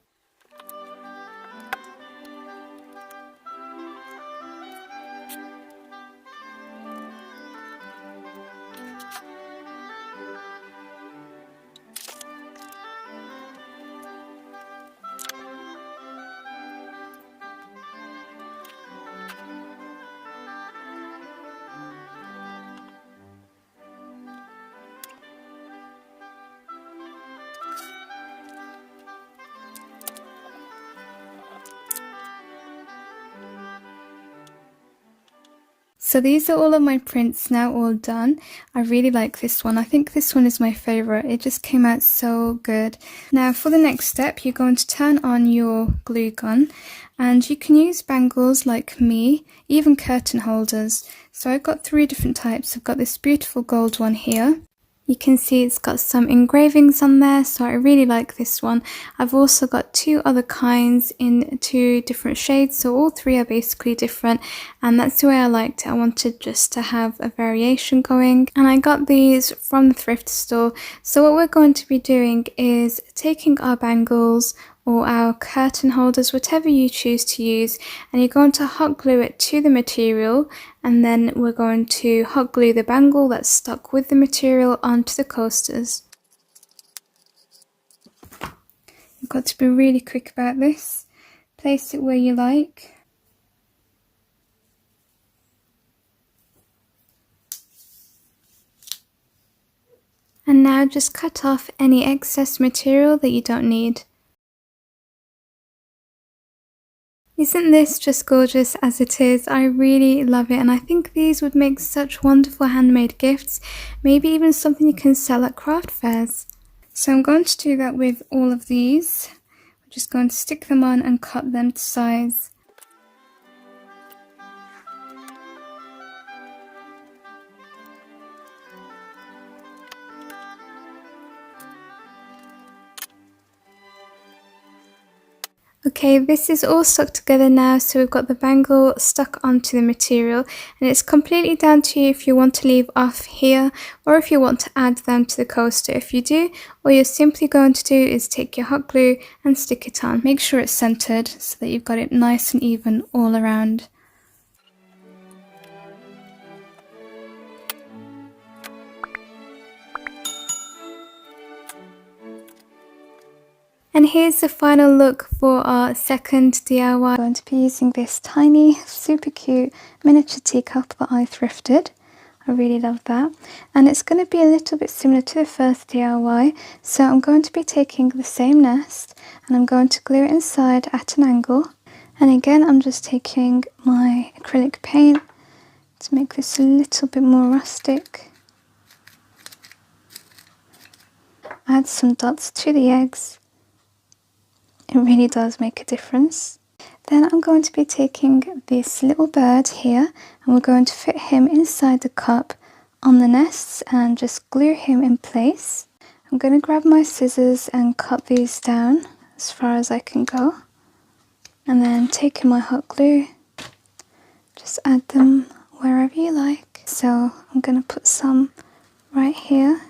Speaker 1: So these are all of my prints now all done. I really like this one. I think this one is my favourite. It just came out so good. Now for the next step, you're going to turn on your glue gun, and you can use bangles like me, even curtain holders. So I've got 3 different types. I've got this beautiful gold one here. You can see it's got some engravings on there, so I really like this one. I've also got 2 other kinds in 2 different shades, so all 3 are basically different, and that's the way I liked it. I wanted just to have a variation going, and I got these from the thrift store. So what we're going to be doing is taking our bangles or our curtain holders, whatever you choose to use, and you're going to hot glue it to the material, and then we're going to hot glue the bangle that's stuck with the material onto the coasters. You've got to be really quick about this. Place it where you like. And now just cut off any excess material that you don't need. Isn't this just gorgeous as it is? I really love it, and I think these would make such wonderful handmade gifts, maybe even something you can sell at craft fairs. So I'm going to do that with all of these. I'm just going to stick them on and cut them to size. Okay, this is all stuck together now, so we've got the bangle stuck onto the material, and it's completely down to you if you want to leave off here or if you want to add them to the coaster. If you do, all you're simply going to do is take your hot glue and stick it on. Make sure it's centered so that you've got it nice and even all around. And here's the final look for our second DIY. I'm going to be using this tiny, super cute miniature teacup that I thrifted. I really love that. And it's going to be a little bit similar to the first DIY. So I'm going to be taking the same nest and I'm going to glue it inside at an angle. And again, I'm just taking my acrylic paint to make this a little bit more rustic. Add some dots to the eggs. It really does make a difference. Then I'm going to be taking this little bird here and we're going to fit him inside the cup on the nests and just glue him in place. I'm going to grab my scissors and cut these down as far as I can go. And then taking my hot glue, just add them wherever you like. So I'm going to put some right here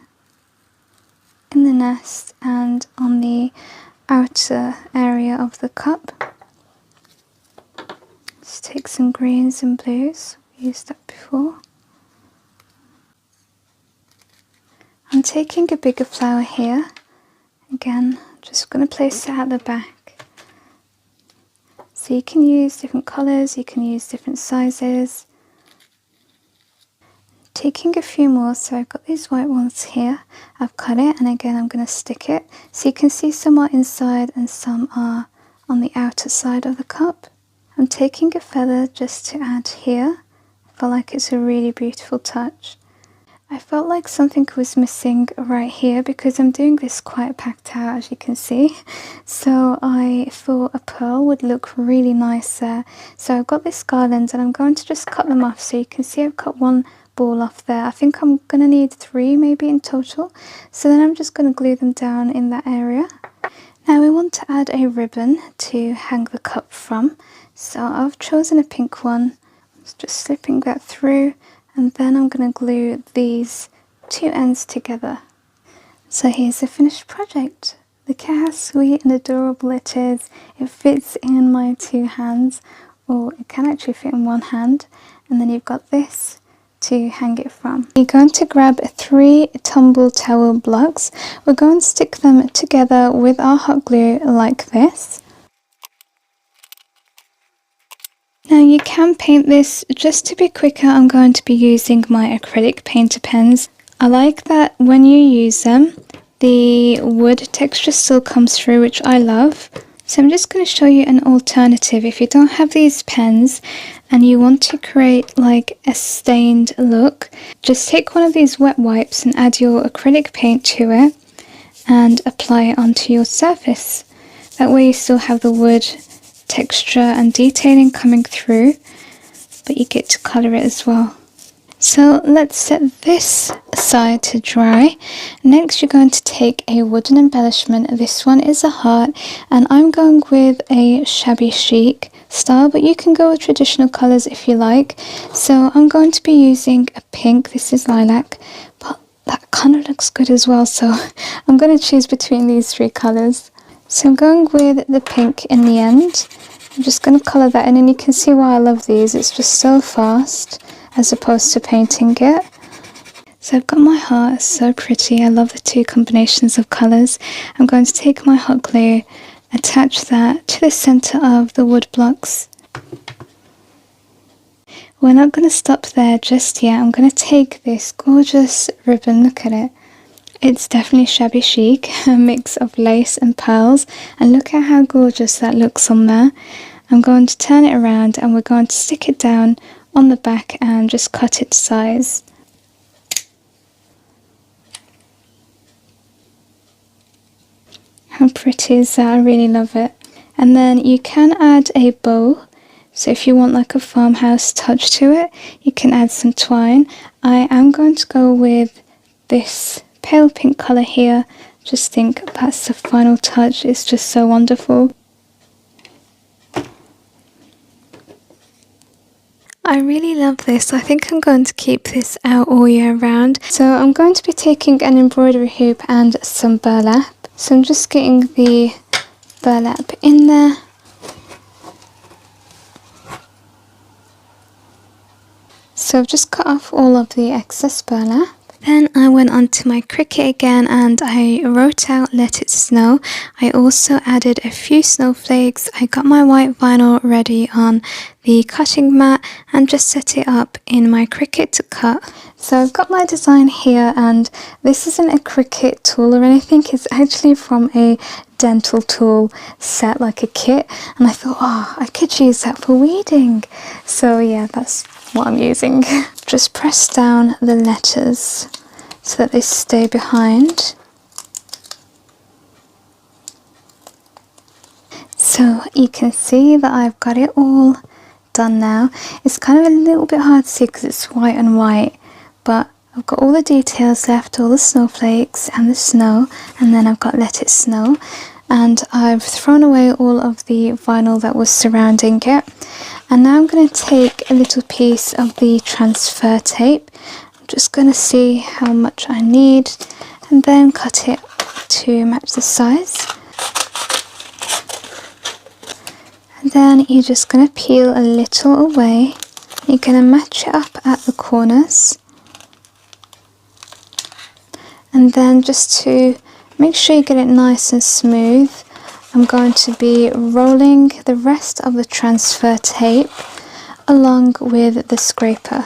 Speaker 1: in the nest and on the outer area of the cup. Let's take some greens and blues. We used that before. I'm taking a bigger flower here. Again, just going to place it at the back. So you can use different colours, you can use different sizes. Taking a few more, so I've got these white ones here. I've cut it, and again I'm going to stick it. So you can see some are inside and some are on the outer side of the cup. I'm taking a feather just to add here. I feel like it's a really beautiful touch. I felt like something was missing right here because I'm doing this quite packed out, as you can see. So I thought a pearl would look really nice there. So I've got this garland and I'm going to just cut them off. So you can see I've cut one ball off there. I think I'm going to need 3 maybe in total. So then I'm just going to glue them down in that area. Now we want to add a ribbon to hang the cup from. So I've chosen a pink one. Just slipping that through. And then I'm going to glue these 2 ends together. So here's the finished project. Look at how sweet and adorable it is. It fits in my 2 hands, or it can actually fit in 1 hand. And then you've got this to hang it from. You're going to grab 3 tumble towel blocks. We're going to stick them together with our hot glue like this. Now you can paint this. Just to be quicker, I'm going to be using my acrylic painter pens. I like that when you use them, the wood texture still comes through, which I love. So I'm just going to show you an alternative. If you don't have these pens and you want to create like a stained look, just take one of these wet wipes and add your acrylic paint to it and apply it onto your surface. That way you still have the wood texture and detailing coming through, but you get to colour it as well. So let's set this aside to dry. Next you're going to take a wooden embellishment. This one is a heart and I'm going with a shabby chic style, but you can go with traditional colours if you like. So I'm going to be using a pink. This is lilac, but that kind of looks good as well, so I'm going to choose between these 3 colours. So I'm going with the pink in the end. I'm just going to colour that in, and you can see why I love these. It's just so fast as opposed to painting it. So I've got my heart. It's so pretty. I love the 2 combinations of colours. I'm going to take my hot glue, attach that to the centre of the wood blocks. We're not going to stop there just yet. I'm going to take this gorgeous ribbon. Look at it. It's definitely shabby chic, a mix of lace and pearls, and look at how gorgeous that looks on there. I'm going to turn it around and we're going to stick it down on the back and just cut its size. How pretty is that? I really love it. And then you can add a bow. So if you want like a farmhouse touch to it, you can add some twine. I am going to go with this pale pink colour here. Just think that's the final touch. It's just so wonderful. I really love this. I think I'm going to keep this out all year round. So I'm going to be taking an embroidery hoop and some burlap. So I'm just getting the burlap in there. So I've just cut off all of the excess burlap. Then I went onto my Cricut again and I wrote out "Let It Snow." I also added a few snowflakes. I got my white vinyl ready on the cutting mat and just set it up in my Cricut to cut. So I've got my design here, and this isn't a Cricut tool or anything. It's actually from a dental tool set, like a kit, and I thought, oh, I could use that for weeding. So yeah, that's what I'm using. Just press down the letters so that they stay behind. So you can see that I've got it all done now. It's kind of a little bit hard to see because it's white and white, but I've got all the details left, all the snowflakes and the snow, and then I've got "Let It Snow." And I've thrown away all of the vinyl that was surrounding it. And now I'm going to take a little piece of the transfer tape. I'm just going to see how much I need and then cut it to match the size. And then you're just going to peel a little away. You're going to match it up at the corners. And then just to make sure you get it nice and smooth, I'm going to be rolling the rest of the transfer tape along with the scraper.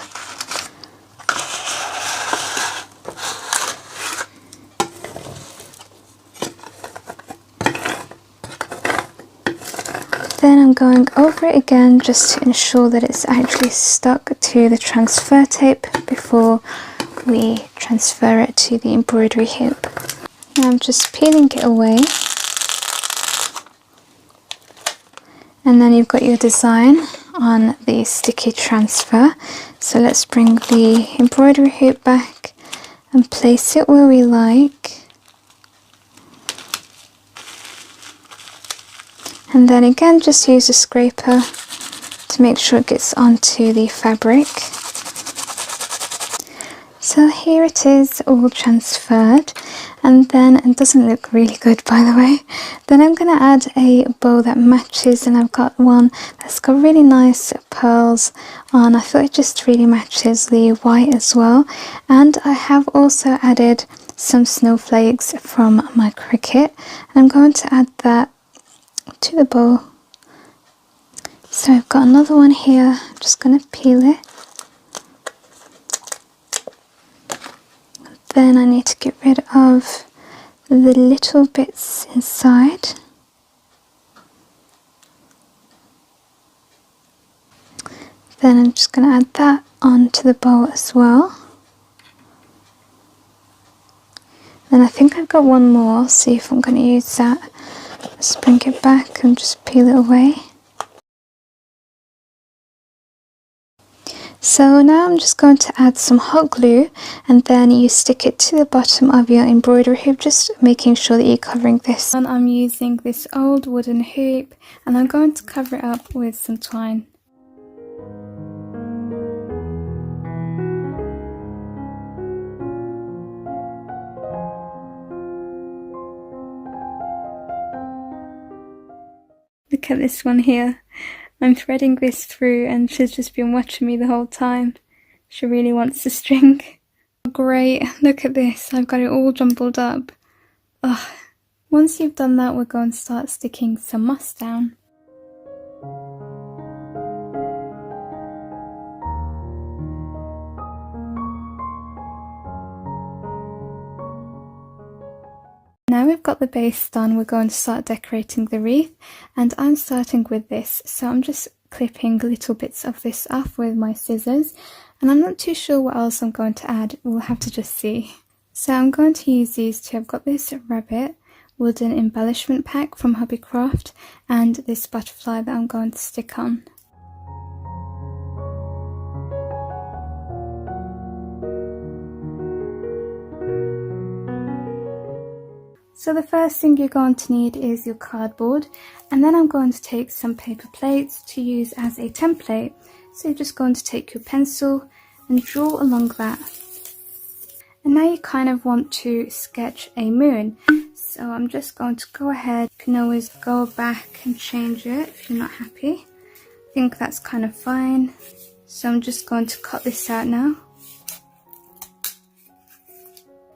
Speaker 1: Then I'm going over it again just to ensure that it's actually stuck to the transfer tape before we transfer it to the embroidery hoop. Now I'm just peeling it away. And then you've got your design on the sticky transfer. So let's bring the embroidery hoop back and place it where we like. And then again, just use a scraper to make sure it gets onto the fabric. So here it is, all transferred. And then, it doesn't look really good by the way, then I'm going to add a bow that matches, and I've got one that's got really nice pearls on. I thought it just really matches the white as well. And I have also added some snowflakes from my cricket, and I'm going to add that to the bow. So I've got another one here. I'm just going to peel it. Then I need to get rid of the little bits inside. Then I'm just going to add that onto the bow as well. Then I think I've got one more. I'll see if I'm going to use that. Let's bring it back and just peel it away. So now I'm just going to add some hot glue, and then you stick it to the bottom of your embroidery hoop, just making sure that you're covering this. And I'm using this old wooden hoop, and I'm going to cover it up with some twine. Look at this one here. I'm threading this through and she's just been watching me the whole time. She really wants the string. Great, look at this. I've got it all jumbled up. Ugh. Once you've done that, we're going to start sticking some moss down. Now we've got the base done, we're going to start decorating the wreath, and I'm starting with this. So I'm just clipping little bits of this off with my scissors, and I'm not too sure what else I'm going to add. We'll have to just see. So I'm going to use these two. I've got this rabbit wooden embellishment pack from Hobbycraft and this butterfly that I'm going to stick on. So the first thing you're going to need is your cardboard, and then I'm going to take some paper plates to use as a template. So you're just going to take your pencil and draw along that. And now you kind of want to sketch a moon. So I'm just going to go ahead. You can always go back and change it if you're not happy. I think that's kind of fine. So I'm just going to cut this out now.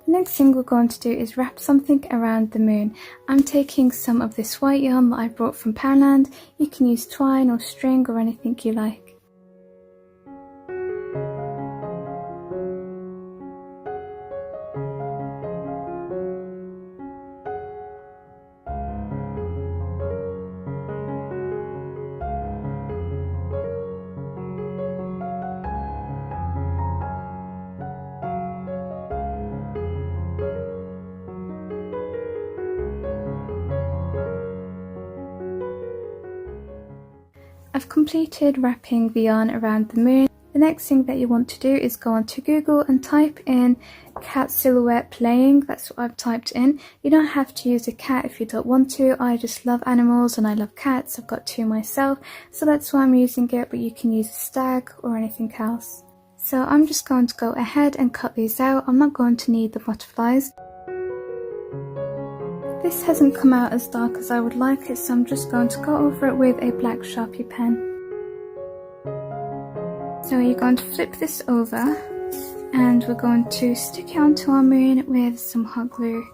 Speaker 1: The next thing we're going to do is wrap something around the moon. I'm taking some of this white yarn that I brought from Poundland. You can use twine or string or anything you like. I've completed wrapping the yarn around the moon. The next thing that you want to do is go onto Google and type in cat silhouette playing. That's what I've typed in. You don't have to use a cat if you don't want to. I just love animals and I love cats. I've got 2 myself, so that's why I'm using it, but you can use a stag or anything else. So I'm just going to go ahead and cut these out. I'm not going to need the butterflies. This hasn't come out as dark as I would like it, so I'm just going to go over it with a black Sharpie pen. So you're going to flip this over and we're going to stick it onto our moon with some hot glue.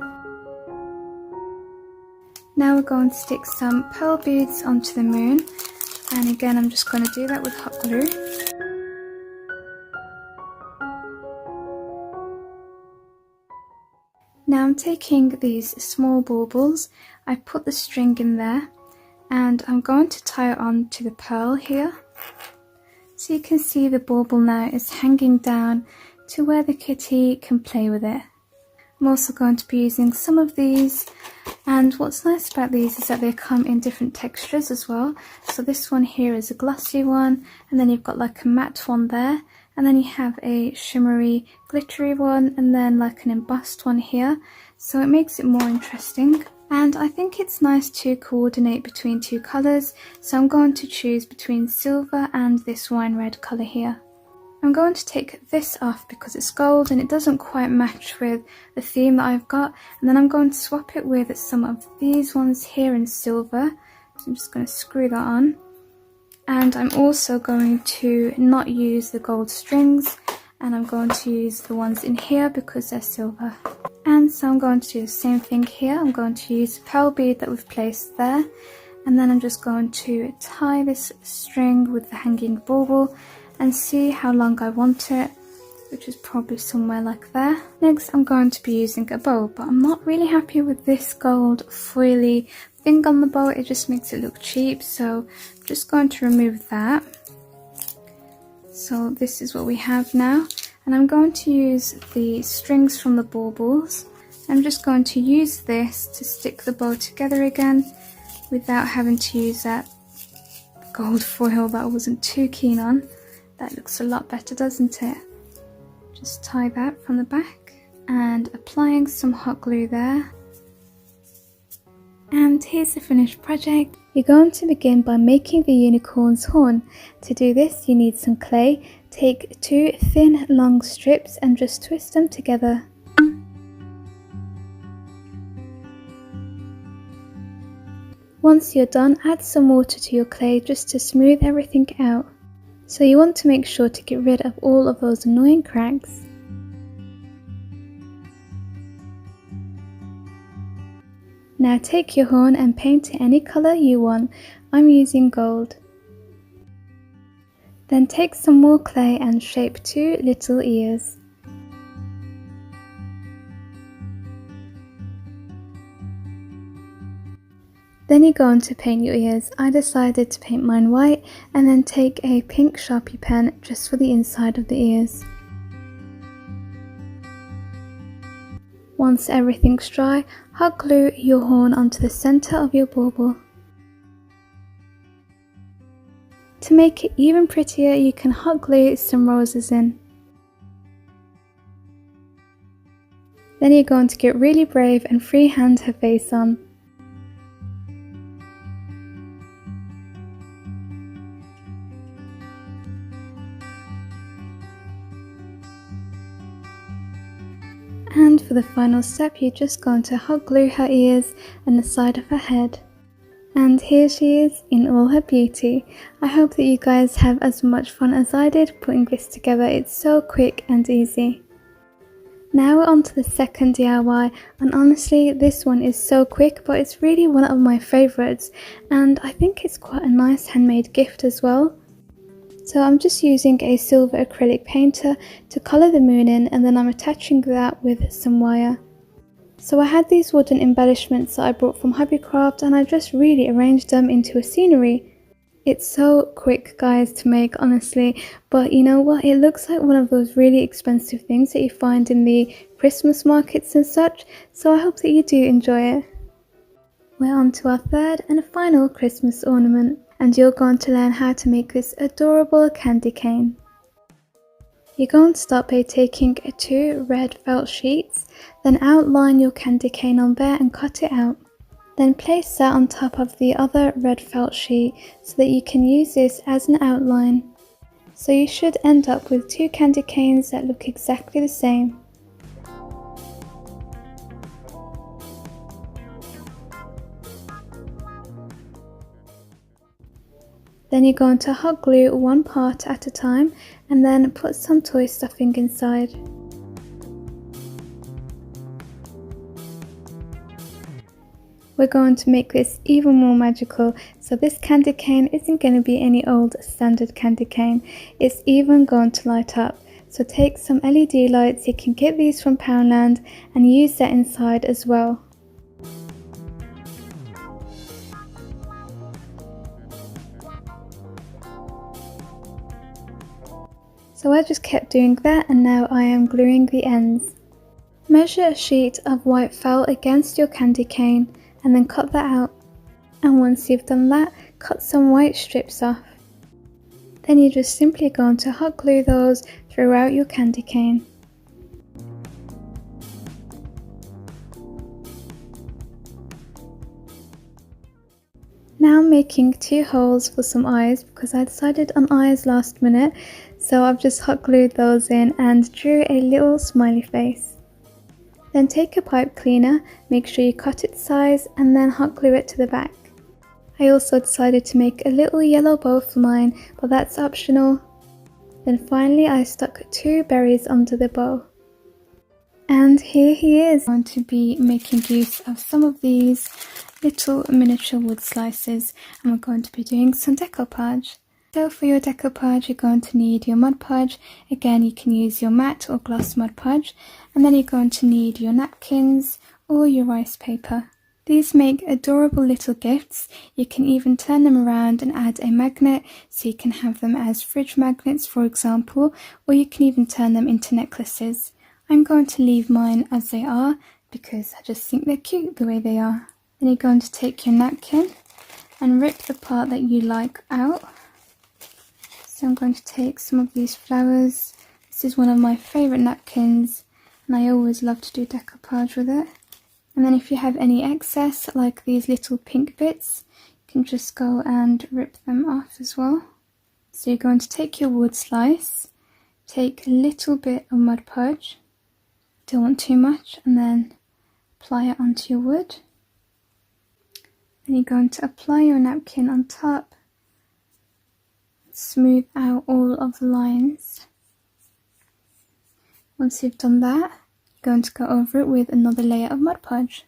Speaker 1: Now we're going to stick some pearl beads onto the moon, and again I'm just going to do that with hot glue. Now I'm taking these small baubles, I put the string in there and I'm going to tie it on to the pearl here. So you can see the bauble now is hanging down to where the kitty can play with it. I'm also going to be using some of these, and what's nice about these is that they come in different textures as well. So this one here is a glossy one, and then you've got like a matte one there, and then you have a shimmery glittery one, and then like an embossed one here. So it makes it more interesting. And I think it's nice to coordinate between 2 colours, so I'm going to choose between silver and this wine red colour here. I'm going to take this off because it's gold and it doesn't quite match with the theme that I've got, and then I'm going to swap it with some of these ones here in silver. So I'm just going to screw that on, and I'm also going to not use the gold strings, and I'm going to use the ones in here because they're silver. And so I'm going to do the same thing here. I'm going to use the pearl bead that we've placed there, and then I'm just going to tie this string with the hanging bauble and see how long I want it, which is probably somewhere like there. Next I'm going to be using a bow, but I'm not really happy with this gold foily thing on the bow. It just makes it look cheap, so I'm just going to remove that. So this is what we have now, and I'm going to use the strings from the baubles. I'm just going to use this to stick the bow together again without having to use that gold foil that I wasn't too keen on. That looks a lot better, doesn't it? Just tie that from the back and applying some hot glue there. And here's the finished project. You're going to begin by making the unicorn's horn. To do this you need some clay. Take 2 thin long strips and just twist them together. Once you're done, add some water to your clay just to smooth everything out. So you want to make sure to get rid of all of those annoying cracks. Now take your horn and paint it any colour you want. I'm using gold. Then take some more clay and shape 2 little ears. Then you're going to paint your ears. I decided to paint mine white, and then take a pink Sharpie pen just for the inside of the ears. Once everything's dry, hot glue your horn onto the centre of your bauble. To make it even prettier, you can hot glue some roses in. Then you're going to get really brave and freehand her face on. And for the final step, you're just going to hot glue her ears and the side of her head. And here she is in all her beauty. I hope that you guys have as much fun as I did putting this together. It's so quick and easy. Now we're on to the second DIY, and honestly this one is so quick, but it's really one of my favourites, and I think it's quite a nice handmade gift as well. So I'm just using a silver acrylic painter to colour the moon in, and then I'm attaching that with some wire. So I had these wooden embellishments that I brought from Hobbycraft, and I just really arranged them into a scenery. It's so quick, guys, to make, honestly, but you know what, it looks like one of those really expensive things that you find in the Christmas markets and such, so I hope that you do enjoy it. We're on to our third and final Christmas ornament, and you're going to learn how to make this adorable candy cane. You're going to start by taking 2 red felt sheets, then outline your candy cane on there and cut it out. Then place that on top of the other red felt sheet so that you can use this as an outline. So you should end up with 2 candy canes that look exactly the same. Then you're going to hot glue one part at a time and then put some toy stuffing inside. We're going to make this even more magical, so this candy cane isn't going to be any old standard candy cane, it's even going to light up. So take some LED lights, you can get these from Poundland and use that inside as well. So I just kept doing that and now I am gluing the ends. Measure a sheet of white felt against your candy cane and then cut that out. And once you've done that, cut some white strips off. Then you're just simply going to hot glue those throughout your candy cane. Now I'm making 2 holes for some eyes because I decided on eyes last minute, so I've just hot glued those in and drew a little smiley face. Then take a pipe cleaner, make sure you cut its size and then hot glue it to the back. I also decided to make a little yellow bow for mine, but that's optional. Then finally I stuck 2 berries under the bow. And here he is. I'm going to be making use of some of these little miniature wood slices and we're going to be doing some decoupage. So for your decoupage you're going to need your Mod Podge. Again, you can use your matte or gloss Mod Podge, and then you're going to need your napkins or your rice paper. These make adorable little gifts. You can even turn them around and add a magnet, so you can have them as fridge magnets for example, or you can even turn them into necklaces. I'm going to leave mine as they are because I just think they're cute the way they are. Then you're going to take your napkin and rip the part that you like out. So I'm going to take some of these flowers. This is one of my favourite napkins and I always love to do decoupage with it. And then if you have any excess, like these little pink bits, you can just go and rip them off as well. So you're going to take your wood slice, take a little bit of Mod Podge, don't want too much, and then apply it onto your wood. Then you're going to apply your napkin on top, smooth out all of the lines. Once you've done that, you're going to go over it with another layer of Mod Podge.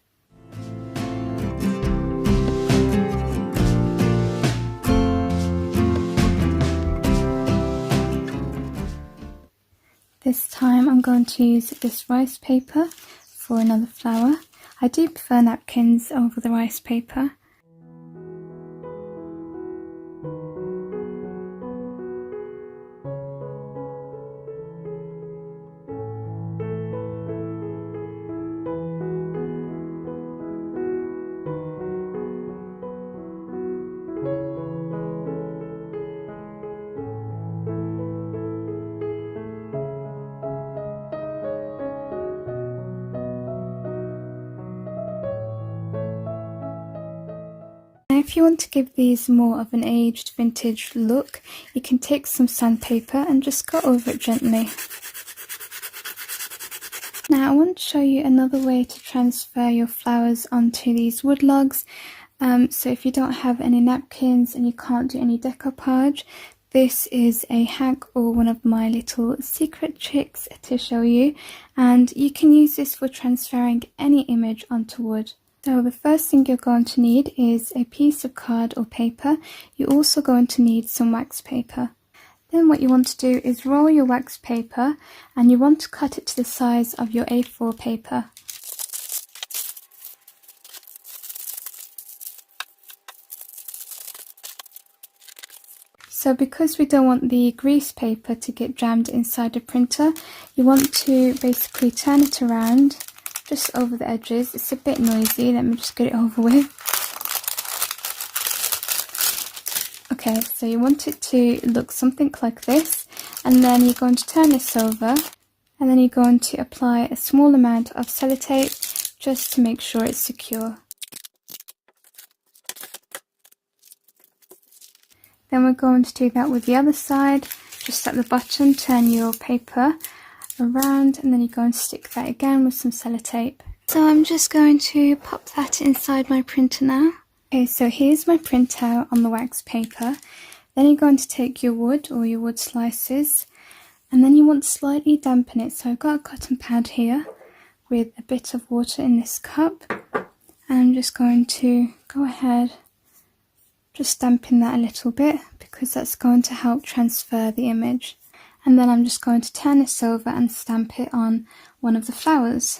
Speaker 1: This time I'm going to use this rice paper for another flower. I do prefer napkins over the rice paper. If you want to give these more of an aged vintage look, you can take some sandpaper and just go over it gently. Now I want to show you another way to transfer your flowers onto these wood logs. So if you don't have any napkins and you can't do any decoupage, this is a hack or one of my little secret tricks to show you, and you can use this for transferring any image onto wood. So the first thing you're going to need is a piece of card or paper. You're also going to need some wax paper. Then what you want to do is roll your wax paper and you want to cut it to the size of your A4 paper. So because we don't want the grease paper to get jammed inside the printer, you want to basically turn it around just over the edges. It's a bit noisy, let me just get it over with. Okay, so you want it to look something like this, And then you're going to turn this over, and then you're going to apply a small amount of sellotape just to make sure it's secure. Then we're going to do that with the other side. Just at the bottom, turn your paper around, and then you're going to stick that again with some sellotape. So I'm just going to pop that inside my printer now. Okay, so here's my printout on the wax paper. Then you're going to take your wood or your wood slices, and then you want to slightly dampen it. So I've got a cotton pad here with a bit of water in this cup, and I'm just going to go ahead, just dampen that a little bit because that's going to help transfer the image. And then I'm just going to turn this over and stamp it on one of the flowers.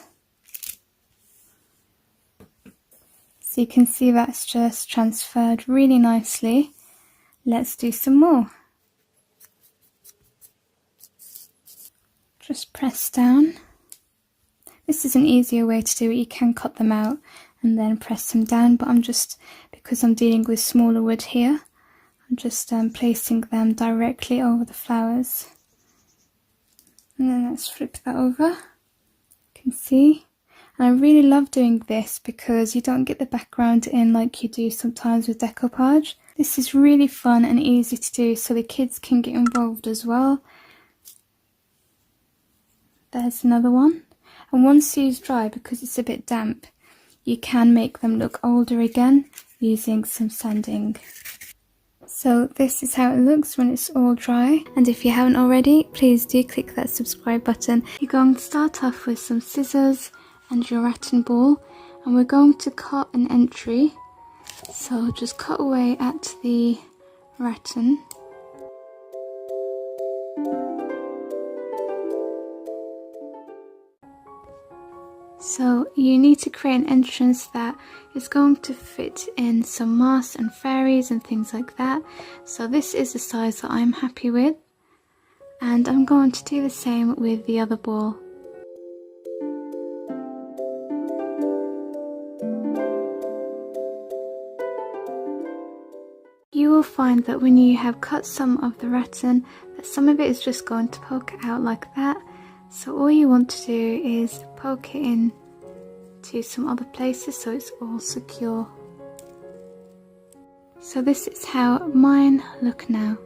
Speaker 1: So you can see that's just transferred really nicely. Let's do some more. Just press down. This is an easier way to do it. You can cut them out and then press them down, but because I'm dealing with smaller wood here, I'm just placing them directly over the flowers. And then let's flip that over. You can see. And I really love doing this because you don't get the background in like you do sometimes with decoupage. This is really fun and easy to do, so the kids can get involved as well. There's another one. And once these dry, because it's a bit damp, you can make them look older again using some sanding. So this is how it looks when it's all dry. And if you haven't already, please do click that subscribe button. You're going to start off with some scissors and your rattan ball, and we're going to cut an entry. So just cut away at the rattan. So you need to create an entrance that is going to fit in some moss and fairies and things like that. So this is the size that I'm happy with, and I'm going to do the same with the other ball. You will find that when you have cut some of the rattan, that some of it is just going to poke out like that. So all you want to do is poke it in to some other places so it's all secure. So this is how mine look now.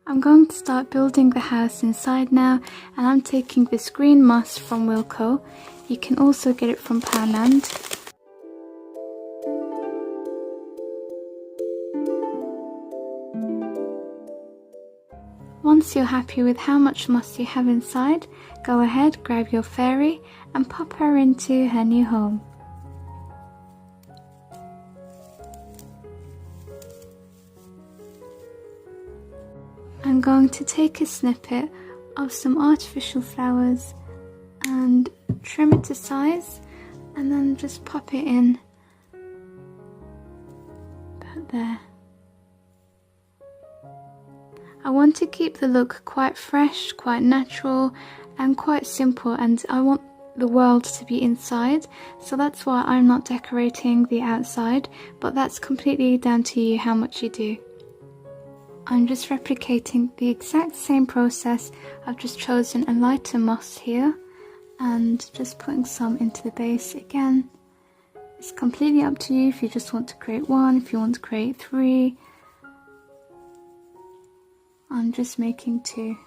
Speaker 1: I'm going to start building the house inside now, and I'm taking this green moss from Wilko. You can also get it from Poundland. Once you're happy with how much moss you have inside, go ahead, grab your fairy and pop her into her new home. I'm going to take a snippet of some artificial flowers and trim it to size, and then just pop it in about there. I want to keep the look quite fresh, quite natural and quite simple, and I want the world to be inside, so that's why I'm not decorating the outside, but that's completely down to you how much you do. I'm just replicating the exact same process. I've just chosen a lighter moss here and just putting some into the base. Again, it's completely up to you if you just want to create one, if you want to create 3. I'm just making 2.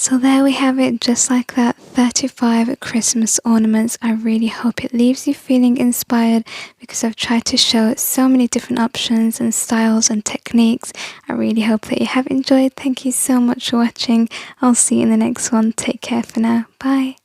Speaker 1: So there we have it, just like that, 35 Christmas ornaments. I really hope it leaves you feeling inspired because I've tried to show so many different options and styles and techniques. I really hope that you have enjoyed. Thank you so much for watching. I'll see you in the next one. Take care for now. Bye.